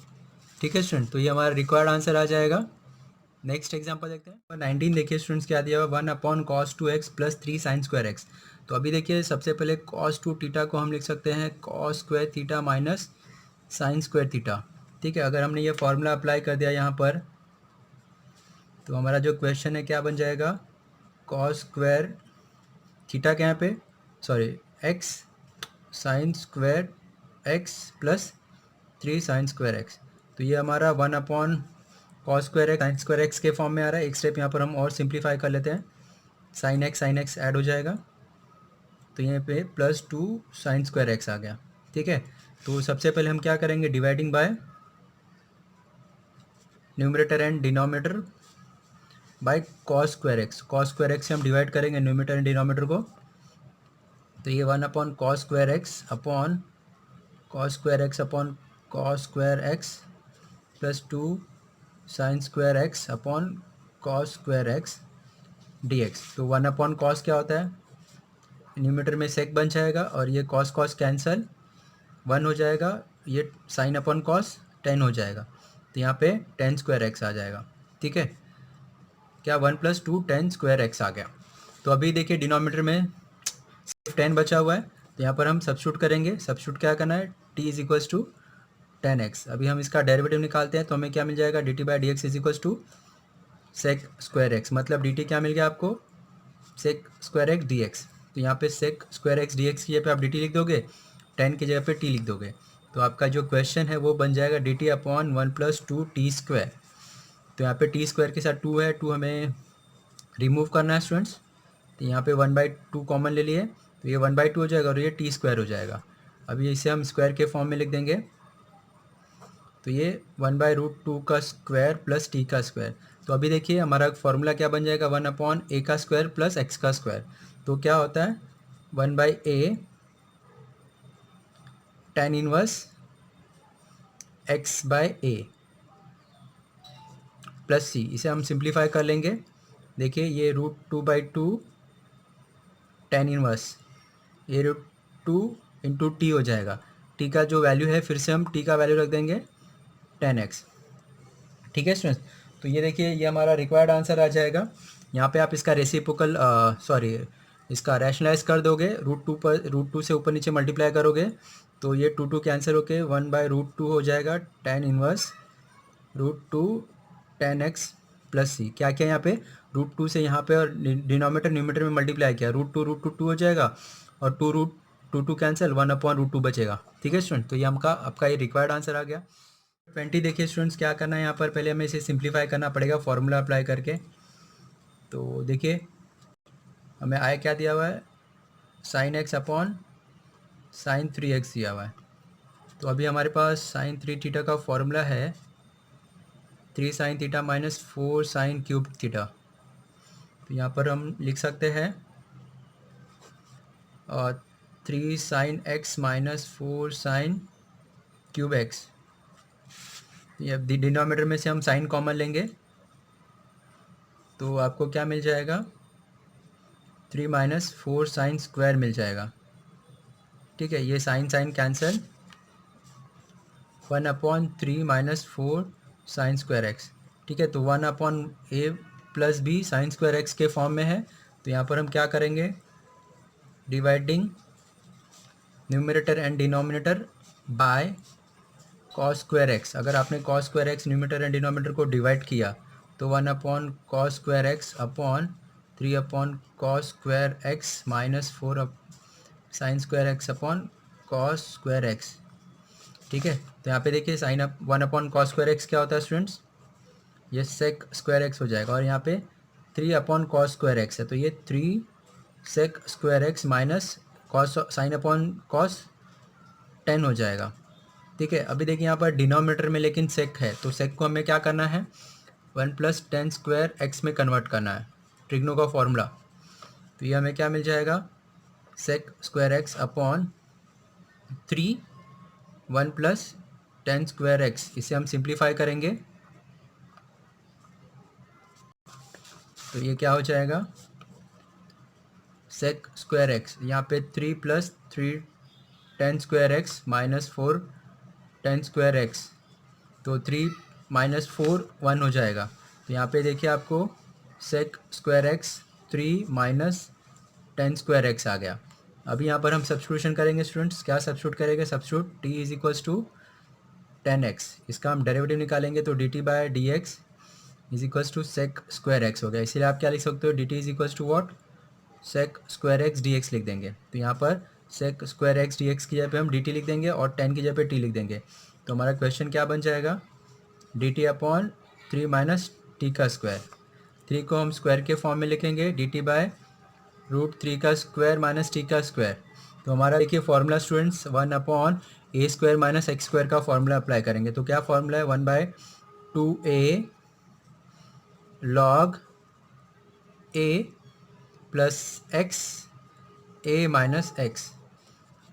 ठीक है स्टूडेंट, तो ये हमारा रिक्वायर्ड आंसर आ जाएगा। नेक्स्ट एग्जांपल देखते हैं। 19 देखिए स्टूडेंट्स, क्या दिया हुआ, 1/cos2x प्लस 3 sin²x। तो अभी देखिए सबसे पहले cos2 थीटा को हम लिख सकते हैं cos² theta minus sin² theta. ठीक है, अगर हमने ये फॉर्मूला अप्लाई कर दिया यहाँ पर तो हमारा जो क्वेश्चन है क्या बन जाएगा, cos² थीटा क्या यहाँ पे, sorry x sin² x plus 3 sin²x। तो ये हमारा 1/cos² sin² x के फॉर्म में आ रहा है। एक स्टेप यहाँ पर हम और सिंप्लीफाई कर लेते हैं, sin x ऐड हो जाएगा तो यहाँ पे +2 sin²x आ गया। ठीक है, तो सबसे पहले हम क्या करेंगे, dividing by numerator and denominator bye cos² x से हम डिवाइड करेंगे न्यूमरेटर एंड डिनोमिनेटर को। तो ये 1/cos² x upon cos² x plus 2 sin² x upon cos² x dx। तो 1/cos क्या होता है, न्यूमरेटर में सेक बन जाएगा और ये cos कैंसल 1 हो जाएगा, ये sin/cos 10 हो जाएगा। तो यहाँ पे tan²x आ जाएगा। ठीक है, क्या 1 + 2 tan²x आ गया। तो अभी देखिए डिनोमिनेटर में सिर्फ 10 बचा हुआ है, तो यहाँ पर हम सब्स्टिट्यूट करेंगे। सब्स्टिट्यूट क्या करना है, t = tan x। अभी हम इसका डेरिवेटिव निकालते हैं तो हमें क्या मिल जाएगा, dt/dx = sec²x। मतलब dt क्या मिल गया आपको, sec²x dx। तो यहाँ पे sec²x dx की जगह पे आप dt लिख दोगे, 10 की जगह पे t लिख दोगे। तो आपका जो क्वेश्चन है वो बन जाएगा dt/1 + 2t²। तो यहाँ पे t² के साथ 2 है, 2 हमें रिमूव करना है स्टूडेंट्स। तो यहाँ पे 1/2 कॉमन ले लिए तो ये 1/2 हो जाएगा और ये t² हो जाएगा। अभी इसे हम स्क्वायर के फॉर्म में लिख देंगे, तो ये 1/√2 का स्क्वायर प्लस टी का स्क्वायर। तो अभी देखिए हमारा फॉर्मूला क्या बन जाएगा, 1/a का स्क्वायर प्लस x का स्क्वायर। तो क्या होता है, 1/a tan inverse x/a plus सी। इसे हम सिंप्लीफाई कर लेंगे। देखिए ये √2/2 tan इनवर्स, ये √2 इंटू टी हो जाएगा। टी का जो वैल्यू है फिर से हम टी का वैल्यू रख देंगे tan x। ठीक है स्टूडेंट्स, तो ये देखिए ये हमारा रिक्वायर्ड आंसर आ जाएगा। यहाँ पे आप इसका रेसिप्रोकल इसका रैशनलाइज कर दोगे, √2 से ऊपर नीचे मल्टीप्लाई करोगे तो ये 2 कैंसिल होके 1/√2 हो जाएगा tan inverse √2 tan x plus c. क्या क्या यहाँ पे √2 से यहाँ पे और डिनोमिनेटर न्यूमरेटर में मल्टीप्लाई किया, √2 हो जाएगा और 2 कैंसिल 1/√2 बचेगा। ठीक है स्टूडेंट, तो ये आपका ये रिक्वायर्ड आंसर आ गया। 20 देखिए स्टूडेंट्स, क्या करना है यहाँ पर, पहले हमें इसे सिंप्लीफाई करना पड़ेगा फॉर्मूला अप्लाई करके। तो देखिए हमें आय क्या दिया हुआ है, sin x अपॉन sin3x दिया हुआ है। तो अभी हमारे पास sin3 का फॉर्मूला है 3 sin theta minus 4 sin³ theta. तो यहाँ पर हम लिख सकते हैं 3 sine x minus 4 sine cube x. ये डिनोमिनेटर में से हम साइन कॉमन लेंगे तो आपको क्या मिल जाएगा, 3 माइनस 4 साइन स्क्वायर मिल जाएगा। ठीक है, ये sine sine cancel, 1/3 minus 4 sine square x. ठीक है, तो 1/a plus b sine square x के फॉर्म में है। तो यहाँ पर हम क्या करेंगे, dividing numerator and denominator by cos square x. अगर आपने cos square x numerator and denominator को डिवाइड किया तो 1/cos square x upon 3/cos square x minus 4 sine square x upon cos square x. ठीक है, तो यहाँ पे देखिए sign up 1/cos square x क्या होता है स्टूडेंट्स, ये सेक स्क्वायर एक्स हो जाएगा, और यहाँ पे 3/cos स्क्वायर एक्स है तो ये 3 sec square x minus cos sine upon cos 10 हो जाएगा। ठीक है, अभी देखिए यहाँ पर डिनोमिनेटर में लेकिन सेक है तो सेक को हमें क्या करना है, 1 + 10 स्क्वायर एक्स में कन्वर्ट करना है, ट्रिग्नो का फॉर्मूला। तो ये हमें क्या मिल जाएगा, sec square x upon 3 1 + 10 square x. इसे हम सिंप्लीफाई करेंगे तो ये क्या हो जाएगा, सेक स्क्वायर एक्स, यहाँ पे 3 + 3 10 square x minus 4 10 square x, तो 3 - 4 1 हो जाएगा। तो यहाँ पे देखिए आपको sec square x 3 - 10 square x आ गया। अभी यहाँ पर हम सब्स्टिट्यूशन करेंगे स्टूडेंट्स, क्या सब्स्टिट्यूट करेंगे, सब्स्टिट्यूट t = 10x, इसका हम डेरिवेटिव निकालेंगे तो dt/dx = सेक स्क्वायर एक्स हो गया। इसीलिए आप क्या लिख सकते हो, dt = what, sec square x dx लिख देंगे। तो यहाँ पर सेक स्क्वायर एक्स dx की जगह पे हम dt लिख देंगे और 10 की जगह पे t लिख देंगे। तो हमारा क्वेश्चन क्या बन जाएगा, dt/3 - t का स्क्वायर। 3 को हम स्क्वायर के फॉर्म में लिखेंगे, dt/√3 का स्क्वायर माइनस t का स्क्वायर। तो हमारा देखिए फॉर्मूला स्टूडेंट्स 1/a² - x² का फॉर्मूला अप्लाई करेंगे। तो क्या फॉर्मूला है, 1/2a log a plus x a minus x.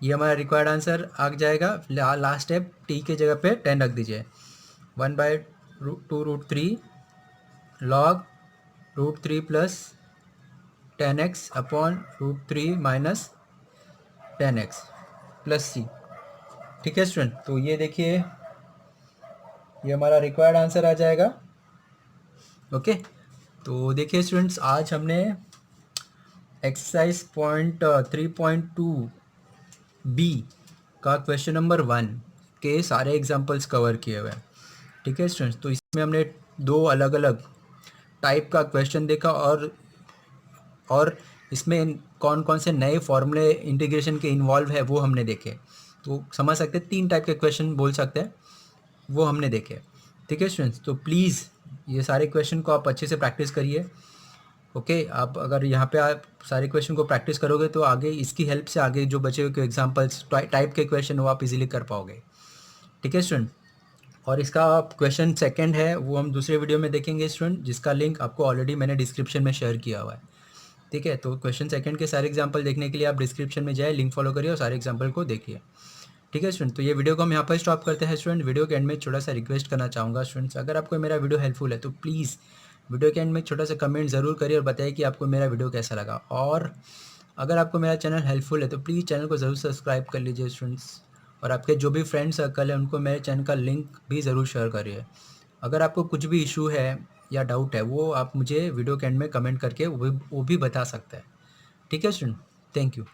ये हमारा रिक्वायर्ड आंसर आ जाएगा। लास्ट स्टेप t के जगह पे 10 रख दीजिए, 1/2√3 log √3 plus 10x upon √3 minus 10x plus c। ठीक है स्टूडेंट, तो ये देखिए ये हमारा रिक्वायर्ड आंसर आ जाएगा। ओके, तो देखिए स्टूडेंट्स आज हमने एक्सरसाइज 3.2 बी का क्वेश्चन नंबर 1 के सारे एग्जांपल्स कवर किए हुए हैं। ठीक है स्टूडेंट्स, तो इसमें हमने 2 अलग अलग टाइप का क्वेश्चन देखा और इसमें कौन कौन से नए फॉर्मूले इंटीग्रेशन के इन्वॉल्व है वो हमने देखे। तो समझ सकते हैं 3 टाइप के क्वेश्चन बोल सकते हैं, वो हमने देखे। ठीक है स्टूडेंट्स, तो प्लीज़ ये सारे क्वेश्चन को आप अच्छे से प्रैक्टिस करिए। ओके, आप अगर यहाँ पे आप सारे क्वेश्चन को प्रैक्टिस करोगे तो आगे इसकी हेल्प से आगे जो बचे हुए एग्जाम्पल्स टाइप के क्वेश्चन वो आप इजीली कर पाओगे। ठीक है स्टूडेंट, और इसका क्वेश्चन सेकंड है वो हम दूसरे वीडियो में देखेंगे स्टूडेंट, जिसका लिंक आपको ऑलरेडी मैंने डिस्क्रिप्शन में शेयर किया हुआ है। ठीक है, तो क्वेश्चन सेकंड के सारे एग्जाम्पल देखने के लिए आप डिस्क्रिप्शन में जाए, लिंक फॉलो करिए और सारे एग्जाम्पल को देखिए। ठीक है स्टूडेंट, तो ये वीडियो को हम यहाँ पर स्टॉप करते हैं स्टूडेंट। वीडियो के एंड में छोटा सा रिक्वेस्ट करना चाहूँगा स्टूडेंट्स, अगर आपको मेरा वीडियो हेल्पफुल है तो प्लीज़ वीडियो के एंड में छोटा सा कमेंट ज़रूर करिए और बताइए कि आपको मेरा वीडियो कैसा लगा। और अगर आपको मेरा चैनल हेल्पफुल है तो प्लीज़ चैनल को ज़रूर सब्सक्राइब कर लीजिए स्टूडेंट्स, और आपके जो भी फ्रेंड सर्कल है उनको मेरे चैनल का लिंक भी ज़रूर शेयर करिए। अगर आपको कुछ भी इशू है या डाउट है वो आप मुझे वीडियो के एंड में कमेंट करके वो भी बता सकते हैं। ठीक है स्टूडेंट, थैंक यू।